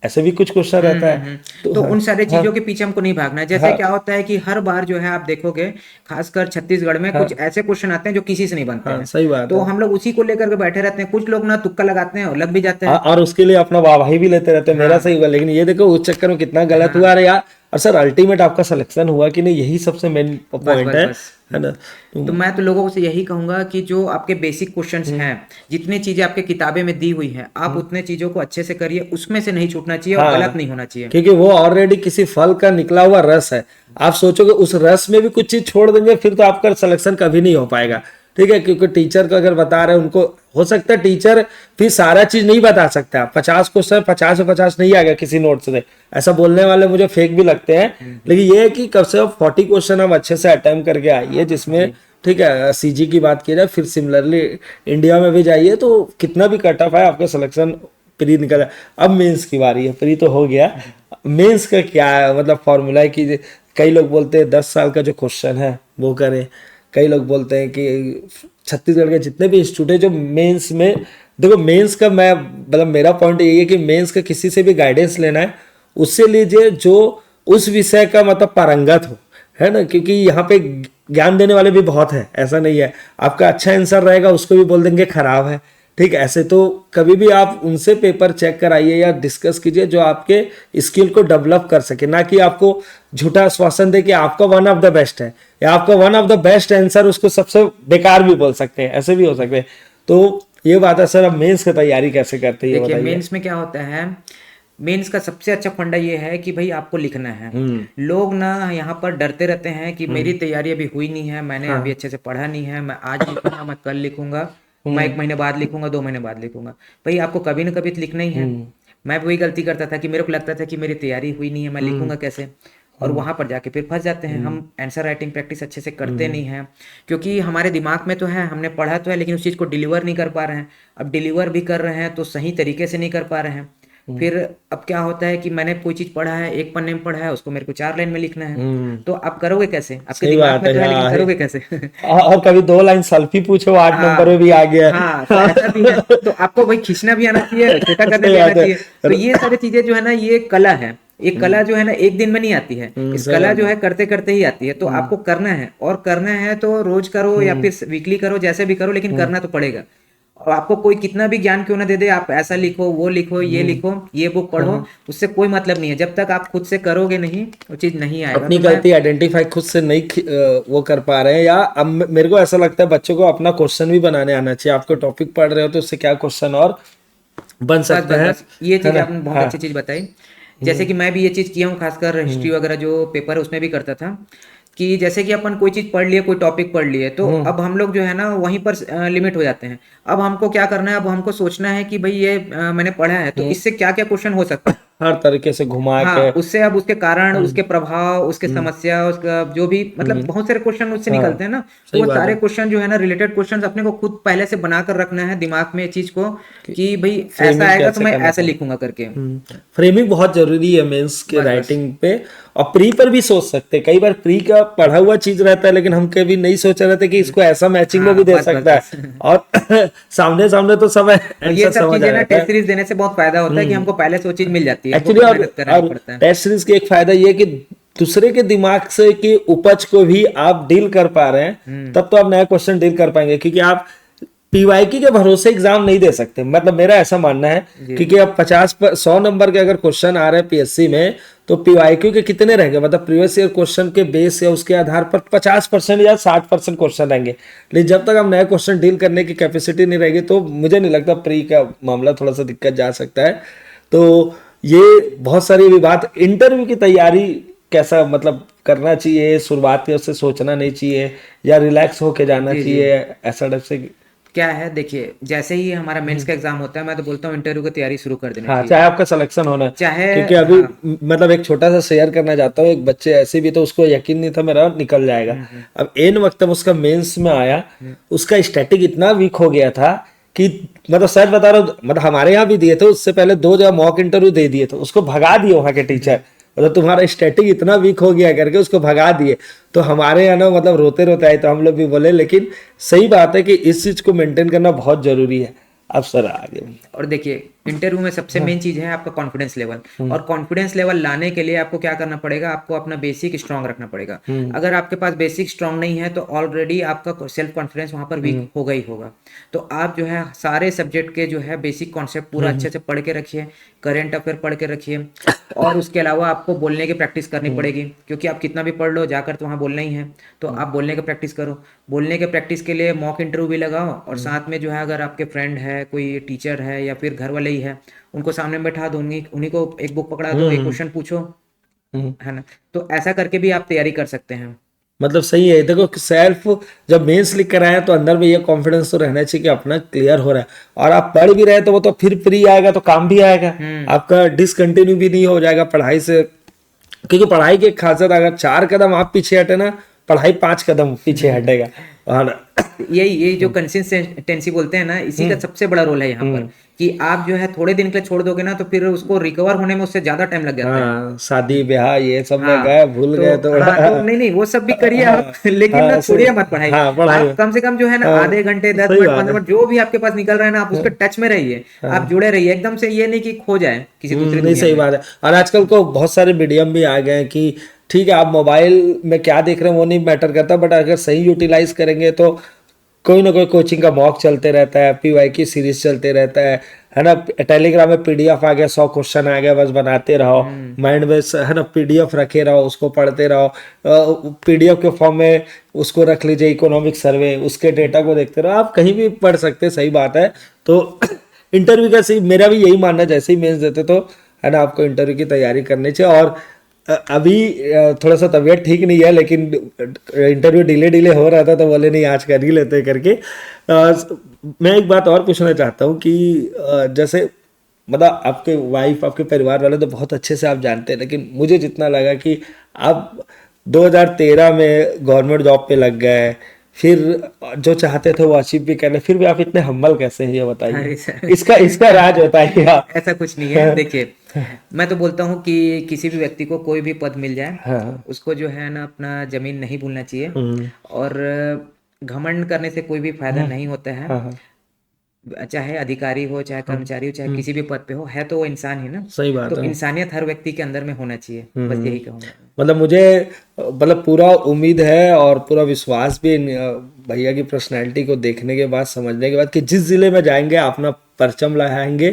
ऐसे भी कुछ क्वेश्चन रहता है।
तो उन सारे चीजों के पीछे हमको नहीं भागना है। जैसे क्या होता है कि हर बार जो है आप देखोगे, खासकर छत्तीसगढ़ में कुछ ऐसे क्वेश्चन आते हैं जो किसी से नहीं बनते हैं।
सही बात
तो
है।
हम लोग उसी को लेकर के बैठे रहते हैं। कुछ लोग ना तुक्का लगाते हैं और लग भी जाते हैं।
और उसके लिए अपना वाहवाही भी लेते रहते हैं, मेरा सही हुआ, लेकिन ये देखो उस चक्कर में कितना गलत हुआ। अरे यार, और सर अल्टीमेट आपका सिलेक्शन हुआ कि नहीं, यही सबसे मेन पॉइंट है ना।
तो मैं तो लोगों से यही कहूंगा कि जो आपके बेसिक क्वेश्चंस हैं, जितनी चीजें आपके किताबें में दी हुई हैं, आप उतने चीजों को अच्छे से करिए, उसमें से नहीं छूटना चाहिए और गलत नहीं होना चाहिए।
क्योंकि वो ऑलरेडी किसी फल का निकला हुआ रस है, आप सोचोगे उस रस में भी कुछ चीज छोड़ देंगे, फिर तो आपका सिलेक्शन कभी नहीं हो पाएगा। ठीक है, क्योंकि टीचर को अगर बता रहे हैं, उनको हो सकता है टीचर फिर सारा चीज नहीं बता सकता, 50 क्वेश्चन 50 से 50 नहीं आ गया किसी नोट से, ऐसा बोलने वाले मुझे फेक भी लगते हैं। लेकिन ये है कि कम से कम 40 क्वेश्चन हम अच्छे से अटेम्प्ट करके आइए, जिसमें ठीक है सीजी की बात की जाए, फिर सिमिलरली इंडिया में भी जाइए, तो कितना भी कट ऑफ है आपका सिलेक्शन प्री निकल जाए। अब मेंस की बारी है, प्री तो हो गया, मेंस का क्या है, मतलब फॉर्मूला है कि कई लोग बोलते हैं 10 साल का जो क्वेश्चन है वो करें, कई लोग बोलते हैं कि छत्तीसगढ़ के जितने भी इंस्टीट्यूट है जो मेंस में, देखो मेंस का मैं मतलब मेरा पॉइंट यही है कि मेंस का किसी से भी गाइडेंस लेना है, उससे लीजिए जो उस विषय का मतलब पारंगत हो, है ना, क्योंकि यहाँ पे ज्ञान देने वाले भी बहुत है, ऐसा नहीं है। आपका अच्छा आंसर रहेगा उसको भी बोल देंगे खराब है, ठीक है। ऐसे तो कभी भी आप उनसे पेपर चेक कराइए या डिस्कस कीजिए जो आपके स्किल को डेवलप कर सके, ना कि आपको झूठा आश्वासन दे कि आपका वन ऑफ द बेस्ट है, या आपका one of the best answer उसको सबसे बेकार भी बोल सकते हैं, ऐसे भी हो सकते हैं। तो ये बात है। सर अब मेंस की तैयारी कैसे करते हैं ये
देखिए,
बताइए।
मेंस में क्या होता है, मेंस का सबसे अच्छा फंडा ये है कि भाई आपको लिखना है। लोग ना यहाँ पर डरते रहते हैं कि मेरी तैयारी अभी हुई नहीं है, मैंने अभी अच्छे से पढ़ा नहीं है, मैं आज लिखूंगा, मैं कल लिखूंगा, मैं 1 महीने बाद लिखूंगा, 2 महीने बाद लिखूंगा। भाई आपको कभी ना कभी तो लिखना ही है। मैं भी वही गलती करता था कि मेरे को लगता था कि मेरी तैयारी हुई नहीं है, मैं लिखूंगा कैसे, और वहां पर जाके फिर फंस जाते हैं। हम आंसर राइटिंग प्रैक्टिस अच्छे से करते नहीं हैं, क्योंकि हमारे दिमाग में तो है, हमने पढ़ा तो है, लेकिन उस चीज को डिलीवर नहीं कर पा रहे हैं। अब डिलीवर भी कर रहे हैं तो सही तरीके से नहीं कर पा रहे हैं। फिर अब क्या होता है कि मैंने कोई चीज पढ़ा है, एक पन्ने में पढ़ा है, उसको मेरे को 4 लाइन में लिखना है, तो आप करोगे कैसे? आपके
सही
दिमाग
बात
में
है
तो है, लेकिन
यार।
करोगे कैसे?
और कभी 2 लाइन सेल्फी पूछो 8 नंबर में भी आ गया।
हाँ, तो ऐसा भी है। तो आपको भाई खींचना भी आना चाहिए, छोटा करने
सही
भी आना
बात है।
चाहिए। तो ये सारी चीजें जो है ना, ये कला है। एक कला जो है ना, एक दिन में नहीं आती है। इस
सही
कला
बात
जो है करते करते ही आती है। तो आपको करना है, और करना है तो रोज करो या फिर वीकली करो, जैसे भी करो, लेकिन करना तो पड़ेगा। और आपको कोई कितना भी ज्ञान क्यों ना दे दे, आप ऐसा लिखो, वो लिखो, ये लिखो, ये बुक पढ़ो, उससे कोई मतलब नहीं है। जब तक आप खुद से करोगे नहीं, वो चीज नहीं आएगा।
अपनी
तो मैं
गलती आइडेंटिफाई खुद से नहीं वो कर पा रहे हैं, या अब मेरे को ऐसा लगता है बच्चों को अपना क्वेश्चन भी बनाने आना चाहिए। आपको टॉपिक पढ़ रहे हो तो उससे क्या क्वेश्चन और बन
बस
सकता है,
ये
है
चीज
ना।
आपने बहुत
हाँ।
अच्छी चीज बताई। जैसे कि मैं भी ये चीज किया हूँ, खासकर हिस्ट्री वगैरह जो पेपर है उसमें भी करता था, कि जैसे कि अपन कोई चीज पढ़ लिए, कोई टॉपिक पढ़ लिए, तो अब हम लोग जो है ना वहीं पर लिमिट हो जाते हैं। अब हमको क्या करना है, अब हमको सोचना है कि भाई ये मैंने पढ़ा है, तो इससे क्या क्या क्वेश्चन हो सकता है।
हर तरीके से घुमा
हाँ,
के।
उससे अब उसके कारण, उसके प्रभाव, उसके समस्या, उसका जो भी मतलब बहुत सारे क्वेश्चन उससे निकलते हैं ना। तो
सही
वो
बात
सारे
है।
क्वेश्चन जो है ना, रिलेटेड क्वेश्चन अपने को खुद पहले से बनाकर रखना है दिमाग में चीज को, कि भाई ऐसा
फ्रेमिंग
आएगा तो
कैसे
मैं
करना
ऐसे
है।
लिखूंगा करके।
फ्रेमिंग बहुत जरूरी है मेंस के
बस बस
राइटिंग पे। और प्री पर भी सोच सकते हैं, कई बार प्री का पढ़ा हुआ चीज रहता है, लेकिन हम कभी नहीं सोच रहे थे कि इसको ऐसा मैचिंग में
हाँ,
भी दे
बस बस
सकता
बस।
है। और सामने सामने तो सब
और ये
आंसर
सब
समझ आ
चीजें ना
जाता
टेस्ट
है
सीरीज देने से बहुत फायदा होता है कि हमको पहले से वो चीज मिल जाती है, हमको
एक्चुअली।
कुछ
और
मेहनत करना नहीं पड़ता है।
टेस्ट सीरीज की एक फायदा ये है कि दूसरे के दिमाग से की उपज को भी आप डील कर पा रहे हैं, तब तो आप नया क्वेश्चन डील कर पाएंगे, क्योंकि आप पीवाईक्यू के भरोसे एग्जाम नहीं दे सकते, मतलब मेरा ऐसा मानना है, क्योंकि अब 100 नंबर के अगर क्वेश्चन आ रहे हैं पीएससी में, तो पीवाईक्यू के कितने रहेंगे, मतलब प्रीवियस ईयर क्वेश्चन के बेस या उसके आधार पर 50% या 60% क्वेश्चन रहेंगे। लेकिन जब तक हम नए क्वेश्चन डील करने की कैपेसिटी नहीं रहेगी, तो मुझे नहीं लगता प्री का मामला थोड़ा सा दिक्कत जा सकता है। तो ये बहुत सारी अभी बात, इंटरव्यू की तैयारी कैसा मतलब करना चाहिए, शुरुआत में उससे सोचना नहीं चाहिए या रिलैक्स होके जाना चाहिए, ऐसा टाइप से?
क्या है, देखिए जैसे ही हमारा मेंस का एग्जाम होता है, मैं तो बोलता हूँ इंटरव्यू की तैयारी शुरू कर देनी
हाँ,
चाहिए।
चाहे आपका सिलेक्शन होना है,
चाहे
क्योंकि अभी मतलब एक छोटा सा शेयर करना चाहता हूँ, एक बच्चे ऐसे भी तो उसको यकीन नहीं था मेरा निकल जाएगा। अब एन वक्त में उसका मेंस में आया, उसका स्टैटिक इतना वीक हो गया था कि मतलब सच बता रहा हूँ, मतलब हमारे यहाँ भी दिए थे, उससे पहले 2 जगह मॉक इंटरव्यू दे दिए थे, उसको भगा दिए वहाँ के टीचर, मतलब तुम्हारा स्टैटिक इतना वीक हो गया करके उसको भगा दिए। तो हमारे यहाँ ना मतलब रोते रोते आए, तो हम लोग भी बोले, लेकिन सही बात है कि इस चीज को मेंटेन करना बहुत जरूरी है। अब सर आगे।
और देखिए इंटरव्यू में सबसे मेन चीज है आपका कॉन्फिडेंस लेवल, और कॉन्फिडेंस लेवल लाने के लिए आपको क्या करना पड़ेगा, आपको अपना बेसिक स्ट्रांग रखना पड़ेगा। अगर आपके पास बेसिक स्ट्रांग नहीं है, तो ऑलरेडी आपका सेल्फ कॉन्फिडेंस वहां पर वीक होगा ही होगा। तो आप जो है सारे सब्जेक्ट के जो है बेसिक कॉन्सेप्ट पूरा अच्छे से पढ़ के रखिए, करेंट अफेयर पढ़ के रखिए, और उसके अलावा आपको बोलने की प्रैक्टिस करनी पड़ेगी, क्योंकि आप कितना भी पढ़ लो जाकर तो वहाँ बोलना ही है। तो आप बोलने की प्रैक्टिस करो, बोलने के प्रैक्टिस के लिए मॉक इंटरव्यू भी लगाओ, और साथ में जो है अगर आपके फ्रेंड है, कोई टीचर है या फिर घर वाले ही है, उनको सामने बैठा दो, उन्हीं को एक बुक पकड़ा दो, एक क्वेश्चन पूछो, है ना। तो ऐसा करके भी आप तैयारी कर सकते हैं।
मतलब सही है, देखो सेल्फ जब मेंस लिख कर आए तो अंदर में ये कॉन्फिडेंस तो रहना चाहिए कि अपना क्लियर हो रहा है, और आप पढ़ भी रहे तो वो तो फिर प्री आएगा तो काम भी आएगा, आपका डिसकंटिन्यू भी नहीं हो जाएगा पढ़ाई से। क्योंकि पढ़ाई की एक खासियत, अगर 4 कदम आप पीछे हटे ना, पढ़ाई 5 कदम पीछे हटेगा। और
यही जो कंसिस्टेंसी बोलते हैं ना, इसी का सबसे बड़ा रोल है यहाँ पर, कि आप जो है थोड़े दिन के लिए छोड़ दोगे ना, तो फिर उसको रिकवर होने में उससे ज्यादा टाइम लग जाता है।
हाँ, शादी ब्याह ये सब में
हाँ,
गए, भूल गए तो
हाँ, तो नहीं वो सब भी करिए आप, लेकिन ना छोड़िए मत पढ़ाई।
हाँ, पढ़ाई
आप कम से कम जो है ना आधे घंटे 10
सही
मिनट
बात
15
है।
मिनट जो भी आपके पास निकल रहा है ना, आप उसके टच में रहिए, आप जुड़े रहिए, एकदम से ये नहीं कि खो जाए किसी दूसरी
नहीं,
दुनिया
सही
में।
बात है। और आजकल को बहुत सारे मीडियम भी आ गए हैं कि ठीक है आप मोबाइल में क्या देख रहे हैं वो नहीं मैटर करता, बट अगर सही यूटिलाइज करेंगे तो कोई ना कोई कोचिंग का मॉक चलते रहता है, पीवाईक्यू सीरीज चलते रहता है ना। टेलीग्राम में पीडीएफ आ गया, 100 क्वेश्चन आ गया, बस बनाते रहो, माइंड में है ना, पीडीएफ रखे रहो, उसको पढ़ते रहो, पीडीएफ के फॉर्म में उसको रख लीजिए, इकोनॉमिक सर्वे, उसके डेटा को देखते रहो, आप कहीं भी पढ़ सकते हैं, सही बात है। तो इंटरव्यू का सही मेरा भी यही मानना, जैसे ही मेंस देते तो है ना आपको इंटरव्यू की तैयारी करनी चाहिए। और अभी थोड़ा सा तबीयत ठीक नहीं है, लेकिन इंटरव्यू डिले हो रहा था तो बोले नहीं आज कर ही लेते करके। मैं एक बात और पूछना चाहता हूँ कि जैसे मतलब आपके वाइफ, आपके परिवार वाले तो बहुत अच्छे से आप जानते हैं, लेकिन मुझे जितना लगा कि आप 2013 में गवर्नमेंट जॉब पे लग गए, फिर जो चाहते थे वो अचीव भी कर ले, फिर भी आप इतने हम्बल कैसे हैं ये बताइए,
अरे सर,
इसका राज बताइए आप।
ऐसा कुछ नहीं है। देखिए मैं तो बोलता हूँ कि किसी भी व्यक्ति को कोई भी पद मिल जाए,
हाँ।
उसको जो है ना अपना जमीन नहीं भूलना चाहिए,
हम्म।
और घमंड करने से कोई भी फायदा नहीं होता है।
हाँ, हाँ,
चाहे अधिकारी हो, चाहे कर्मचारी हो, चाहे किसी भी पद पे हो, है तो वो इंसान ही ना।
सही बात
तो
है।
इंसानियत हर व्यक्ति के अंदर में होना चाहिए, बस यही कहूँगा।
मतलब मुझे मतलब पूरा उम्मीद है और पूरा विश्वास भी भैया की पर्सनैलिटी को देखने के बाद, समझने के बाद, कि जिस जिले में जाएंगे अपना परचम लहराएंगे,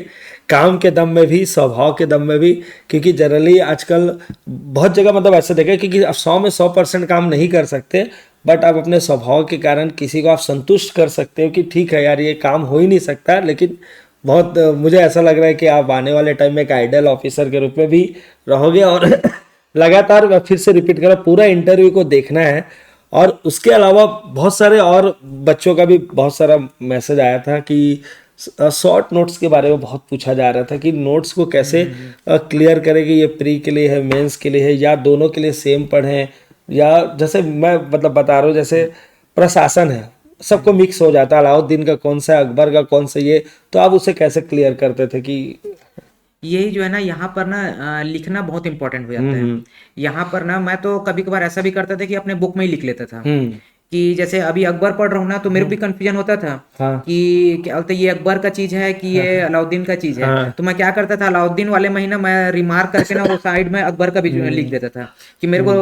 काम के दम में भी, स्वभाव के दम में भी। क्योंकि जनरली आजकल बहुत जगह मतलब ऐसा देखा, क्योंकि आप 100 में 100% काम नहीं कर सकते, बट आप अपने स्वभाव के कारण किसी को आप संतुष्ट कर सकते हो कि ठीक है यार ये काम हो ही नहीं सकता। लेकिन बहुत मुझे ऐसा लग रहा है कि आप आने वाले टाइम में एक आइडियल ऑफिसर के रूप में भी रहोगे, और लगातार मैं फिर से रिपीट कर रहा हूं, पूरा इंटरव्यू को देखना है। और उसके अलावा बहुत सारे और बच्चों का भी बहुत सारा मैसेज आया था कि शॉर्ट नोट्स के बारे में बहुत पूछा जा रहा था कि नोट्स को कैसे क्लियर करें, कि ये प्री के लिए है, मेंस के लिए है, या दोनों के लिए सेम पढ़ें, या जैसे मैं मतलब बता रहा हूँ, जैसे प्रशासन है, सबको मिक्स हो जाता है, अलाउद्दीन का कौन सा, अकबर का कौन सा, ये तो आप उसे कैसे क्लियर करते थे कि
यही जो है ना यहाँ पर ना लिखना बहुत इंपॉर्टेंट हो जाता है। यहाँ पर ना मैं तो कभी कभार ऐसा भी करता था कि अपने बुक में ही लिख लेता था, कि जैसे अभी अकबर पढ़ रहा हूँ ना, तो मेरे को भी कंफ्यूजन होता था
हाँ
कि क्या बोलते हैं, ये अकबर का चीज है कि ये अलाउद्दीन का चीज है।
हाँ
तो मैं क्या करता था, अलाउद्दीन वाले महीना मैं रिमार्क करके ना वो साइड में अकबर का भी लिख देता था कि मेरे को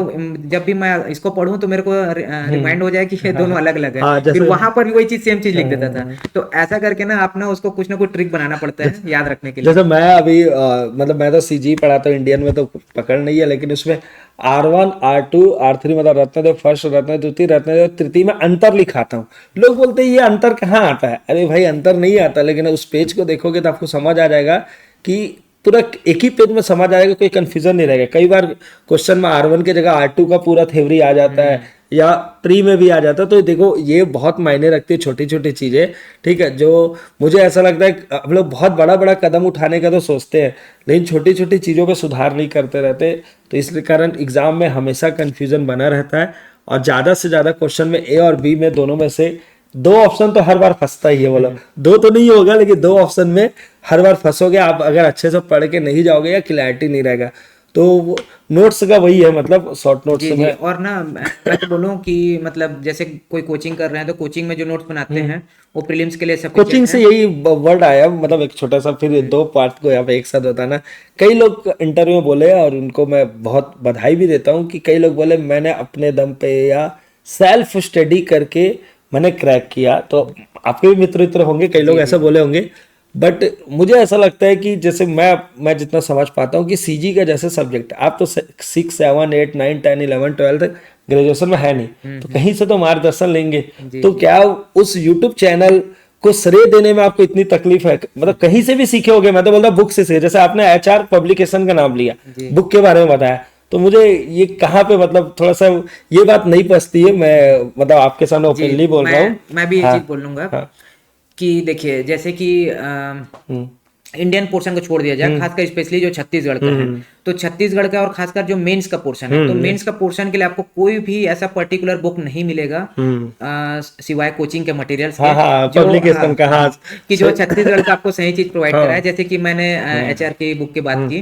जब भी मैं इसको पढ़ूं तो मेरे को रिमाइंड हो जाए कि ये दोनों अलग अलग है।
हाँ
फिर
जैसे
वहां पर भी वही चीज सेम चीज लिख देता था। तो ऐसा करके ना आप ना उसको कुछ ना कुछ ट्रिक बनाना पड़ता है याद रखने के लिए।
जैसे मैं अभी मतलब मैं तो सीजी पढ़ाता हूँ, इंडियन में तो पकड़ नहीं है, लेकिन उसमें R1 R2 R3 मतलब रत्नदेव फर्स्ट, रत्नदेव द्वितीय, रत्नदेव तृतीय में अंतर लिखाता हूँ। लोग बोलते हैं ये अंतर कहाँ आता है? अरे भाई अंतर नहीं आता, लेकिन उस पेज को देखोगे तो आपको समझ आ जाएगा कि पूरा एक ही पेज में समझ आएगा, कोई कंफ्यूजन नहीं रहेगा। कई बार क्वेश्चन में R1 की जगह R2 का पूरा थ्योरी आ जाता है या प्री में भी आ जाता है। तो देखो ये बहुत मायने रखती है, छोटी छोटी चीजें, ठीक है, जो मुझे ऐसा लगता है कि हम लोग बहुत बड़ा बड़ा कदम उठाने का तो सोचते हैं, लेकिन छोटी छोटी चीजों पे सुधार नहीं करते रहते। तो इसलिए कारण एग्जाम में हमेशा कंफ्यूजन बना रहता है, और ज्यादा से ज्यादा क्वेश्चन में ए और बी में दोनों में से दो ऑप्शन तो हर बार फंसता ही है। बोलो दो तो नहीं होगा, लेकिन दो ऑप्शन में हर बार फंसोगे आप, अगर अच्छे से पढ़ के नहीं जाओगे या क्लैरिटी नहीं रहेगा। तो नोट्स का वही है, मतलब शॉर्ट नोट्स
जी जी।
में।
और ना मैं तो बोलूँ कि मतलब जैसे कोई कोचिंग कर रहे हैं तो कोचिंग में जो नोट्स बनाते हैं वो प्रीलिम्स के लिए
कोचिंग
सफिशिएंट
से
है।
यही वर्ड आया, मतलब एक छोटा सा, फिर दो पार्ट को यहाँ पे एक साथ बताना। कई लोग इंटरव्यू में बोले, और उनको मैं बहुत बधाई भी देता हूँ, कि कई लोग बोले मैंने अपने दम पे या सेल्फ स्टडी करके मैंने क्रैक किया। तो आपके भी मित्र मित्र होंगे, कई लोग
जी
ऐसा
जी।
बोले होंगे। बट मुझे ऐसा लगता है कि जैसे मैं जितना समझ पाता हूँ कि सीजी का जैसे सब्जेक्ट, आप तो 6 7 8 9 10 11 12 ग्रेजुएशन में है नहीं, तो कहीं से तो मार्गदर्शन लेंगे।
जी
तो
जी।
क्या उस यूट्यूब चैनल को श्रेय देने में आपको इतनी तकलीफ है? मतलब कहीं से भी सीखे होगे, मैं तो बोलता बुक से सीखे। जैसे आपने एचआर पब्लिकेशन का नाम लिया,
जी
बुक के बारे में बताया, तो मुझे ये कहाँ पे मतलब थोड़ा सा ये बात नहीं पचती है। मैं मतलब आपके सामने
जी।
ओपनली बोल रहा हूँ।
मैं भी ये
हाँ
चीज बोल लूंगा
हाँ।
कि देखिए जैसे कि
हम्म
इंडियन पोर्शन को छोड़ दिया जाए, खासकर स्पेशली जो छत्तीसगढ़ का है,
हम्म
तो छत्तीसगढ़ का और खासकर जो मेंस का पोर्शन है, तो
हम्म
मेंस का पोर्शन के लिए आपको कोई भी ऐसा पर्टिकुलर बुक नहीं मिलेगा
हम्म
सिवाय कोचिंग के मटेरियल्स
हाँ
के,
हाँ
जो
पब्लिकेशन का, हाँ
कि जो छत्तीसगढ़ का आपको सही चीज प्रोवाइड कराए।
हाँ
जैसे कि मैंने एचआर की बुक की बात की,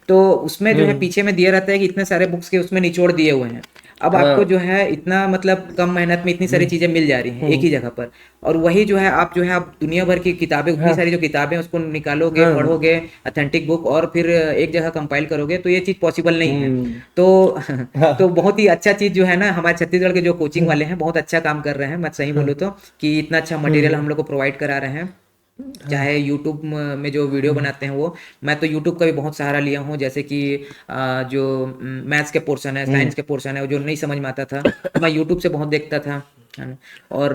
तो उसमें जो है पीछे में दिया रहता है कि इतने सारे बुक्स के उसमें निचोड़ दिए हुए हैं। अब आपको
हाँ
जो है इतना मतलब कम मेहनत में इतनी सारी चीजें मिल जा रही हैं एक ही जगह पर, और वही जो है आप दुनिया भर की किताबें, उतनी सारी जो किताबें उसको निकालोगे,
हाँ
पढ़ोगे अथेंटिक बुक, और फिर एक जगह कंपाइल करोगे, तो ये चीज पॉसिबल नहीं है।
हम्म
तो तो
हाँ
बहुत ही अच्छा चीज जो है ना, हमारे छत्तीसगढ़ के जो कोचिंग वाले हैं बहुत अच्छा काम कर रहे हैं, मैं सही बोलूँ तो, कि इतना अच्छा मटेरियल हम लोग को प्रोवाइड करा रहे हैं। चाहे यूट्यूब में जो वीडियो बनाते हैं वो, मैं तो यूट्यूब का भी बहुत सहारा लिया हूँ। जैसे कि जो मैथ्स के पोर्शन है, साइंस के पोर्शन है, वो जो नहीं समझ में आता था तो मैं यूट्यूब से बहुत देखता था, है ना। और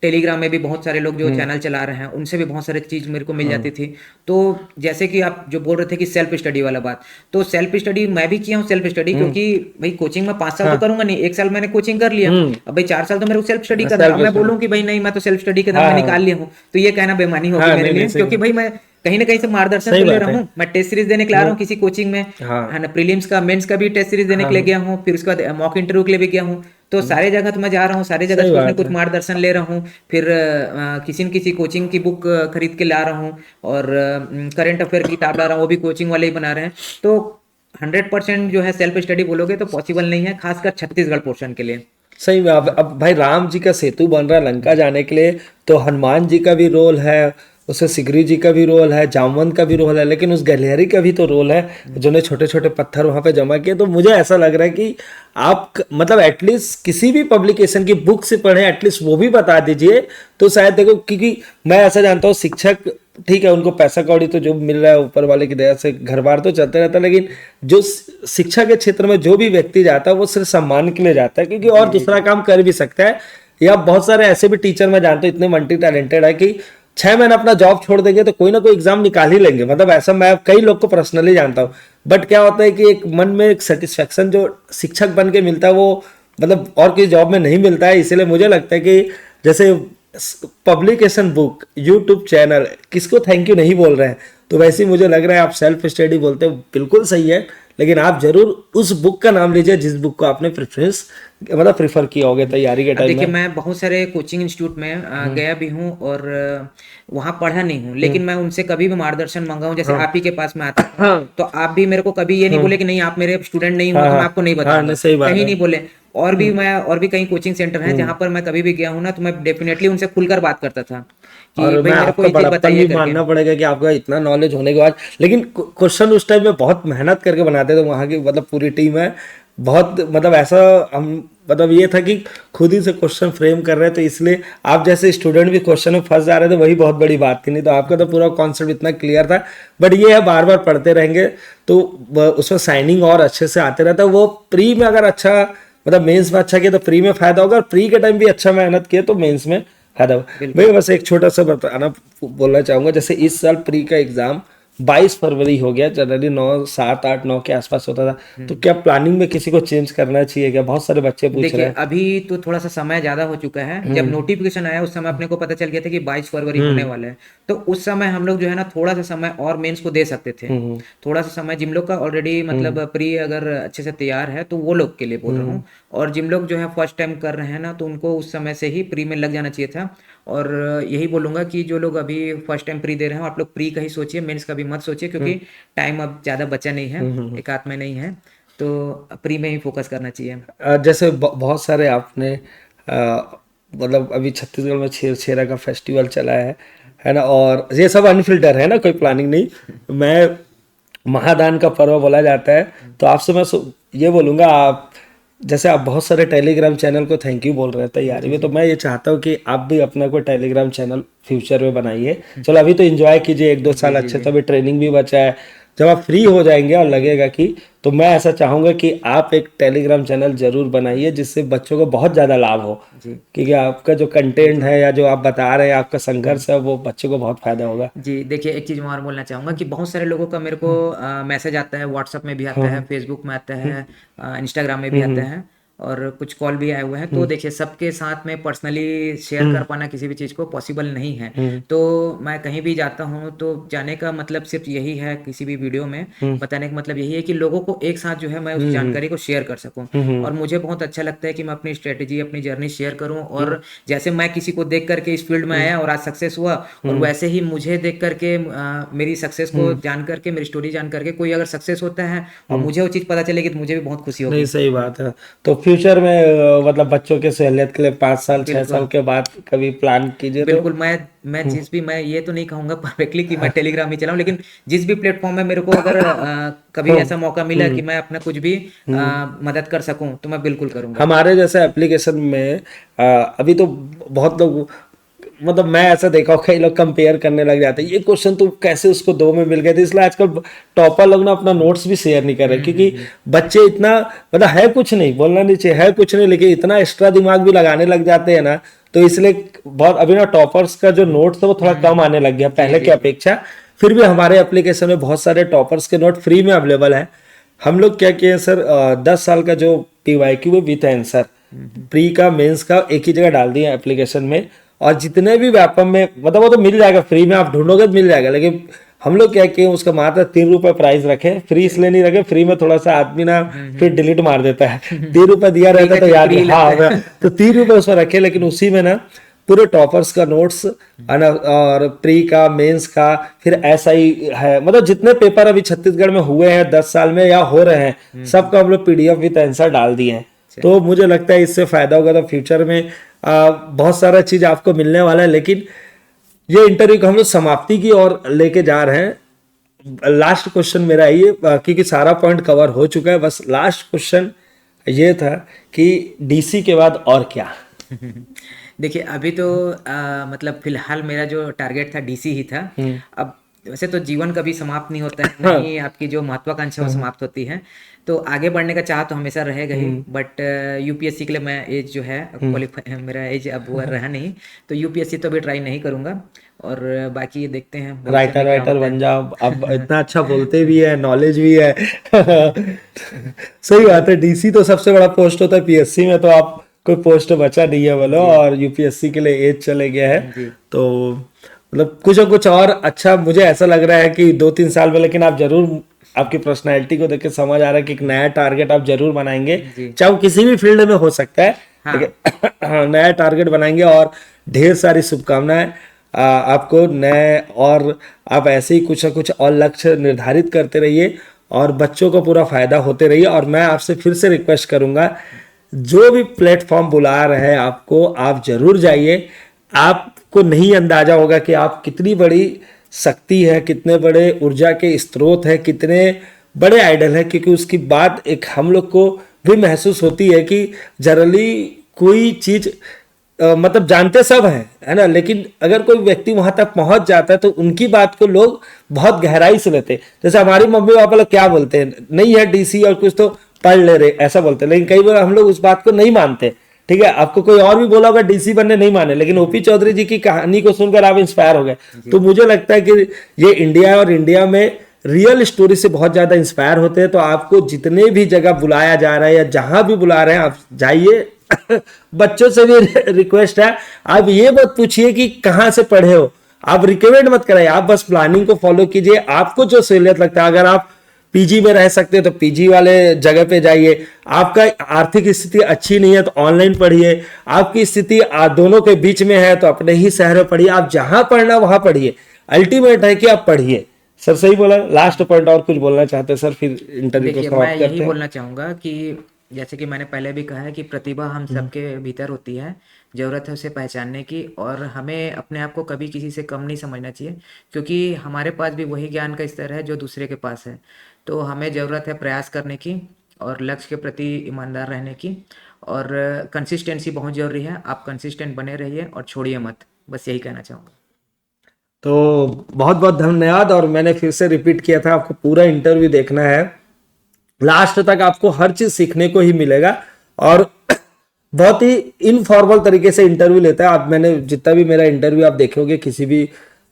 टेलीग्राम में भी बहुत सारे लोग जो चैनल चला रहे हैं उनसे भी बहुत सारी चीज़ मेरे को मिल जाती थी। तो जैसे कि आप जो बोल रहे थे कि सेल्फ स्टडी वाला बात, तो सेल्फ स्टडी मैं भी किया हूँ सेल्फ स्टडी, क्योंकि भाई कोचिंग में 5 साल तो करूंगा नहीं, 1 साल मैंने कोचिंग कर लिया, अब भाई 4 साल तो मेरे को सेल्फ स्टडी करना है। अब मैं बोलूँ कि भाई नहीं मैं तो सेल्फ स्टडी के दम में निकाल लिया हूँ, तो ये कहना बेईमानी होगी
हाँ
मेरे
नहीं नहीं
लिए,
सही
क्योंकि भाई मैं कहीं ना कहीं से मार्गदर्शन
सही
तो ले
बात
रहा
है।
हूँ। मैं टेस्ट सीरीज देने के ला रहा हूँ किसी कोचिंग में,
हाँ
है ना, प्रीलिम्स का मेंस का भी टेस्ट सीरीज देने के लिए गया हूँ, फिर उसके बाद मॉक इंटरव्यू के लिए भी गया हूँ। तो सारे जगह तो मैं जा रहा हूँ, सारे जगह
सही
से कुछ ना
बात
कुछ
है।
मार्गदर्शन ले रहा हूँ। फिर किसी न किसी कोचिंग की बुक खरीद के ला रहा हूँ, और करंट अफेयर की किताब ला रहा हूँ, वो भी कोचिंग वाले ही बना रहे हैं। तो 100% जो है सेल्फ स्टडी बोलोगे तो पॉसिबल नहीं है, खासकर छत्तीसगढ़ पोर्शन के लिए।
सही में। अब भाई राम जी का सेतु बन रहा है लंका जाने के लिए, तो हनुमान जी का भी रोल है उसमें, सिगरी जी का भी रोल है, जामवंत का भी रोल है, लेकिन उस गलिहरी का भी तो रोल है जिन्होंने छोटे छोटे पत्थर वहां पे जमा किए। तो मुझे ऐसा लग रहा है कि आप मतलब एटलीस्ट किसी भी पब्लिकेशन की बुक से पढ़े, एटलीस्ट वो भी बता दीजिए। तो शायद देखो, क्योंकि मैं ऐसा जानता हूँ शिक्षक, ठीक है उनको पैसा कौड़ी तो जो मिल रहा है ऊपर वाले की दया से घर बार तो चलते रहता है, लेकिन जो शिक्षा के क्षेत्र में जो भी व्यक्ति जाता है वो सिर्फ सम्मान के लिए जाता है, क्योंकि और दूसरा काम कर भी सकता है। या बहुत सारे ऐसे भी टीचर मैं जानता हूँ इतने मल्टी टैलेंटेड है कि 6 महीने अपना जॉब छोड़ देंगे तो कोई ना कोई एग्जाम निकाल ही लेंगे। मतलब ऐसा मैं कई लोग को पर्सनली जानता हूँ। बट क्या होता है कि एक मन में एक सेटिस्फेक्शन जो शिक्षक बन के मिलता है वो मतलब और किसी जॉब में नहीं मिलता है। इसलिए मुझे लगता है कि जैसे पब्लिकेशन, बुक, यूट्यूब चैनल, किसको थैंक यू नहीं बोल रहे हैं। तो वैसे ही मुझे लग रहा है आप सेल्फ स्टडी बोलते हो बिल्कुल सही है, लेकिन आप जरूर उस बुक का नाम लीजिए जिस बुक को आपने प्रेफरेंस मतलब प्रेफर किया होगा तैयारी के
अब
टाइम
देखिए
में।
मैं बहुत सारे कोचिंग इंस्टीट्यूट में गया भी हूँ, और वहाँ पढ़ा नहीं हूँ, लेकिन मैं उनसे कभी भी मार्गदर्शन मांगा हूँ। जैसे आप ही के पास में आता हूँ,
हाँ
तो आप भी मेरे को कभी ये नहीं बोले कि नहीं आप मेरे स्टूडेंट नहीं हो
हाँ
तो मैं
हाँ
आपको नहीं
हाँ
बताऊंगा,
नहीं सही बात
कहीं
है।
नहीं बोले। और भी मैं और भी कई कोचिंग सेंटर हैं जहाँ पर मैं कभी भी गया हूँ ना, तो मैं डेफिनेटली उनसे खुलकर बात करता था कि
और
भाई
मैं
मेरे को
आपका
ये चीज़
बड़प्पन
बताइए
भी
करके।
मानना पड़ेगा कि आपका इतना नॉलेज होने के बाद, लेकिन क्वेश्चन उस टाइम में बहुत मेहनत करके बनाते थे वहाँ की, मतलब पूरी टीम है बहुत, मतलब ऐसा हम, मतलब ये था कि खुद ही से क्वेश्चन फ्रेम कर रहे थे, इसलिए आप जैसे स्टूडेंट भी क्वेश्चन में फंस जा रहे थे, वही बहुत बड़ी बात थी। नहीं तो आपका तो पूरा कॉन्सेप्ट इतना क्लियर था। बट ये है बार बार पढ़ते रहेंगे तो उसमें साइनिंग और अच्छे से आते रहता है। वो प्री में अगर अच्छा, मतलब मेंस में अच्छा किया तो प्री में फायदा होगा, और प्री के टाइम भी अच्छा मेहनत किया तो मेंस में फायदा होगा। मैं बस एक छोटा सा बताना बोलना चाहूंगा, जैसे इस साल प्री का एग्जाम 22 फरवरी हो गया, जनरली 9, 7, 8, 9 के आसपास होता था। तो क्या प्लानिंग में किसी को चेंज करना चाहिए क्या? बहुत सारे बच्चे पूछ रहे
देखिए
हैं।
अभी तो थोड़ा सा समय ज़्यादा हो चुका है। जब नोटिफिकेशन आया उस समय अपने को पता चल गया था कि 22 फरवरी होने वाला है। तो उस समय हम लोग जो है ना थोड़ा सा समय और मेंस को दे सकते थे। थोड़ा सा समय जिन लोग का ऑलरेडी मतलब प्री अगर अच्छे से तैयार है तो वो लोग के लिए बोल रहा हूँ। और जिन लोग जो है फर्स्ट टाइम कर रहे हैं ना, तो उनको उस समय से ही प्री में लग जाना चाहिए था। और यही बोलूँगा कि जो लोग अभी फर्स्ट टाइम प्री दे रहे हैं आप लोग प्री का ही सोचिए, मेंस का भी मत सोचिए, क्योंकि टाइम अब ज़्यादा बचा नहीं है, एक आध में नहीं है। तो प्री में ही फोकस करना चाहिए।
जैसे बहुत सारे आपने मतलब अभी छत्तीसगढ़ में छेरा का फेस्टिवल चला है ना, और ये सब अनफिल्टर है ना, कोई प्लानिंग नहीं। मैं महादान का पर्व बोला जाता है, तो आपसे मैं ये बोलूँगा, आप जैसे आप बहुत सारे टेलीग्राम चैनल को थैंक यू बोल रहे हैं तैयारी में, तो मैं ये चाहता हूँ कि आप भी अपना कोई टेलीग्राम चैनल फ्यूचर में बनाइए। चलो अभी तो एंजॉय कीजिए 1-2 साल अच्छे से, अभी ट्रेनिंग भी बचा है। जब आप फ्री हो जाएंगे और लगेगा कि, तो मैं ऐसा चाहूँगा कि आप एक टेलीग्राम चैनल जरूर बनाइए जिससे बच्चों को बहुत ज़्यादा लाभ हो, क्योंकि आपका जो कंटेंट है या जो आप बता रहे हैं आपका संघर्ष है, वो बच्चों को बहुत फायदा होगा।
जी देखिए, एक चीज़ मैं और बोलना चाहूँगा कि बहुत सारे लोगों का मेरे को मैसेज आता है, व्हाट्सअप में भी आता है, फेसबुक में आता है, इंस्टाग्राम में भी आता है, और कुछ कॉल भी आए हुए हैं। तो देखिए सबके साथ में पर्सनली शेयर कर पाना किसी भी चीज़ को पॉसिबल नहीं है। तो मैं कहीं भी जाता हूँ तो जाने का मतलब सिर्फ यही है, किसी भी वीडियो में बताने का मतलब यही है कि लोगों को एक साथ जो है मैं उस जानकारी को शेयर कर सकूँ। और मुझे बहुत अच्छा लगता है कि मैं अपनी स्ट्रेटेजी, अपनी जर्नी शेयर करूँ। और जैसे मैं किसी को देख करके इस फील्ड में आया और आज सक्सेस हुआ, और वैसे ही मुझे देख करके मेरी सक्सेस को जान करके, मेरी स्टोरी जान करके कोई अगर सक्सेस होता है और मुझे वो चीज़ पता चलेगी तो मुझे भी बहुत खुशी
नहीं
होगी।
सही बात है। तो फ्यूचर में मतलब बच्चों के सहूलियत के लिए 5 साल 6 साल
बिल्कुल
के बाद कभी प्लान कीजिए तो।
बिल्कुल। मैं जिस भी, मैं ये तो नहीं कहूँगा परफेक्टली कि मैं टेलीग्राम ही चलाऊँ, लेकिन जिस भी प्लेटफॉर्म में मेरे को अगर कभी ऐसा मौका मिला कि मैं अपना कुछ भी मदद कर सकूं तो मैं बिल्कुल करूंगा।
हमारे जैसे एप्लीकेशन में अभी तो बहुत लोग, मतलब मैं ऐसा देखा हूँ, कई लोग कंपेयर करने लग जाते हैं, ये क्वेश्चन तो कैसे उसको 2 में मिल गए थे। इसलिए आजकल टॉपर लोग ना अपना नोट्स भी शेयर नहीं कर रहे, क्योंकि बच्चे इतना, मतलब है कुछ नहीं, बोलना नहीं चाहिए है कुछ नहीं, लेकिन इतना एक्स्ट्रा दिमाग भी लगाने लग जाते हैं ना, तो इसलिए बहुत अभी ना टॉपर्स का जो नोट्स है वो थोड़ा कम आने लग गया पहले की अपेक्षा। फिर भी हमारे एप्लीकेशन में बहुत सारे टॉपर्स के नोट फ्री में अवेलेबल है। हम लोग क्या किए सर, 10 साल का जो PYQ है विथ आंसर, प्री का मेंस का एक ही जगह डाल दिया एप्लीकेशन में, और जितने भी व्यापम में, मतलब वो तो मिल जाएगा फ्री में, आप ढूंढोगे तो मिल जाएगा। लेकिन हम लोग क्या किए, उसका मात्र 3 रुपए प्राइस रखे, फ्री इसलिए नहीं रखे, फ्री में थोड़ा सा आदमी ना फिर डिलीट मार देता है। 3 रुपए दिया रहता तो याद, हाँ, तो 3 रुपए उसमें रखे, लेकिन उसी में ना पूरे टॉपर्स का नोट्स और प्री का मेंस का, फिर ऐसा ही है, मतलब जितने पेपर अभी छत्तीसगढ़ में हुए हैं 10 साल में या हो रहे हैं, सबका हम लोग PDF विद आंसर डाल दिए हैं। तो मुझे लगता है इससे फायदा होगा, तो फ्यूचर में बहुत सारा चीज आपको मिलने वाला है। लेकिन ये इंटरव्यू को हम लोग समाप्ति की ओर लेके जा रहे हैं। लास्ट क्वेश्चन मेरा ये, क्योंकि सारा पॉइंट कवर हो चुका है, बस लास्ट क्वेश्चन ये था कि DC के बाद और क्या?
देखिए अभी तो मतलब फिलहाल मेरा जो टारगेट था डीसी ही था। अब वैसे तो जीवन कभी समाप्त नहीं होता है, नहीं आपकी जो महत्वाकांक्षा वो समाप्त होती है। तो आगे बढ़ने का चाह तो हमेशा रहेगा ही, बट यूपीएससी के लिए मैं एज जो है क्वालिफाई, मेरा एज अब वो रहा नहीं, तो यूपीएससी तो अभी ट्राई नहीं करूंगा। और बाकी देखते हैं भविष्य में क्या
राइटर
होता
बन
है।
जाओ, अब इतना अच्छा बोलते भी है, नॉलेज भी है। सही बात है। DC तो सबसे बड़ा पोस्ट होता है, PSC में तो आप कोई पोस्ट बचा नहीं है बोलो, और UPSC के लिए एज चले गया है।
जी
तो मतलब कुछ ना कुछ और अच्छा, मुझे ऐसा लग रहा है कि 2-3 साल में, लेकिन आप जरूर, आपकी पर्सनैलिटी को देख के समझ आ रहा है कि एक नया टारगेट आप जरूर बनाएंगे,
जी
चाहे वो किसी भी फील्ड में हो सकता है,
हाँ
लेकिन नया टारगेट बनाएंगे। और ढेर सारी शुभकामनाएं आपको नए, और आप ऐसे ही कुछ ना कुछ और लक्ष्य निर्धारित करते रहिए और बच्चों को पूरा फायदा होते रहिए। और मैं आपसे फिर से रिक्वेस्ट करूंगा जो भी प्लेटफॉर्म बुला रहे हैं आपको, आप जरूर जाइए। आपको नहीं अंदाजा होगा कि आप कितनी बड़ी शक्ति है, कितने बड़े ऊर्जा के स्रोत है, कितने बड़े आइडल है, क्योंकि उसकी बात एक हम लोग को भी महसूस होती है कि जनरली कोई चीज मतलब जानते सब हैं, है ना, लेकिन अगर कोई व्यक्ति वहां तक पहुंच जाता है तो उनकी बात को लोग बहुत गहराई से लेते हैं। जैसे हमारी मम्मी पापा लोग क्या बोलते हैं, नहीं है डीसी और कुछ तो पढ़ ले रहे, ऐसा बोलते हैं, लेकिन कई बार हम लोग उस बात को नहीं मानते। ठीक है, आपको कोई और भी बोला होगा डीसी बनने, नहीं माने, लेकिन ओपी चौधरी जी की कहानी को सुनकर आप इंस्पायर हो गए। तो मुझे लगता है कि ये इंडिया और इंडिया में रियल स्टोरी से बहुत ज्यादा इंस्पायर होते हैं। तो आपको जितने भी जगह बुलाया जा रहा है या जहां भी बुला रहे हैं, आप जाइए। बच्चों से भी रिक्वेस्ट है, आप ये मत पूछिए कि कहाँ से पढ़े हो, आप रिकमेंड मत कराइए, आप बस प्लानिंग को फॉलो कीजिए। आपको जो सहूलियत लगता है, अगर आप पीजी में रह सकते हैं तो पीजी वाले जगह पे जाइए। आपका आर्थिक स्थिति अच्छी नहीं है तो ऑनलाइन पढ़िए। आपकी स्थिति दोनों के बीच में है तो अपने ही शहर में पढ़िए। आप जहां पढ़ना वहां पढ़िए, अल्टीमेट है कि आप पढ़िए। सर सही बोला। लास्ट पॉइंट और कुछ बोलना चाहते हैं सर, फिर इंटरव्यू को
देखिए,
समाप्त
मैं
करते
यही
हैं।
बोलना चाहूँगा कि जैसे कि मैंने पहले भी कहा है कि प्रतिभा हम सबके भीतर होती है, ज़रूरत है उसे पहचानने की, और हमें अपने आप को कभी किसी से कम नहीं समझना चाहिए, क्योंकि हमारे पास भी वही ज्ञान का स्तर है जो दूसरे के पास है। तो हमें ज़रूरत है प्रयास करने की और लक्ष्य के प्रति ईमानदार रहने की, और कंसिस्टेंसी बहुत ज़रूरी है। आप कंसिस्टेंट बने रहिए और छोड़िए मत, बस यही कहना चाहूँगा।
तो बहुत बहुत धन्यवाद। और मैंने फिर से रिपीट किया था, आपको पूरा इंटरव्यू देखना है, लास्ट तक आपको हर चीज सीखने को ही मिलेगा। और बहुत ही इनफॉर्मल तरीके से इंटरव्यू लेता है। आप, मैंने जितना भी मेरा इंटरव्यू आप देखोगे किसी भी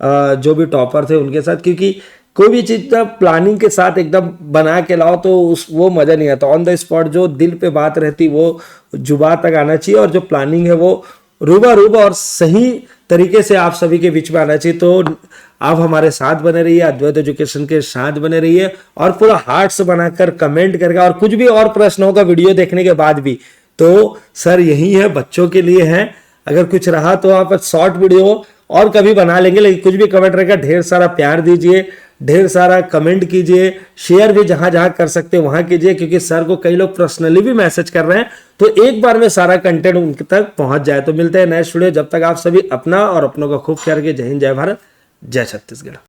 जो भी टॉपर थे उनके साथ, क्योंकि कोई भी चीज जब प्लानिंग के साथ एकदम बना के लाओ तो वो मजा नहीं आता। ऑन द स्पॉट जो दिल पे बात रहती वो जुबान तक आना चाहिए, और जो प्लानिंग है वो रूबा और सही तरीके से आप सभी के बीच में आना चाहिए। तो आप हमारे साथ बने रहिए, अद्वैत एजुकेशन के साथ बने रहिए, और पूरा हार्ट से बनाकर कमेंट करके, और कुछ भी और प्रश्न होगा वीडियो देखने के बाद भी तो सर यही है, बच्चों के लिए है। अगर कुछ रहा तो आप शॉर्ट वीडियो और कभी बना लेंगे, लेकिन कुछ भी कमेंट रहेगा, ढेर सारा प्यार दीजिए, ढेर सारा कमेंट कीजिए, शेयर भी जहां जहां कर सकते हैं वहां कीजिए, क्योंकि सर को कई लोग पर्सनली भी मैसेज कर रहे हैं, तो एक बार में सारा कंटेंट उनके तक पहुंच जाए। तो मिलते हैं नेक्स्ट वीडियो, जब तक आप सभी अपना और अपनों का खूब ख्याल रखिए। जय हिंद, जय भारत, जय छत्तीसगढ़।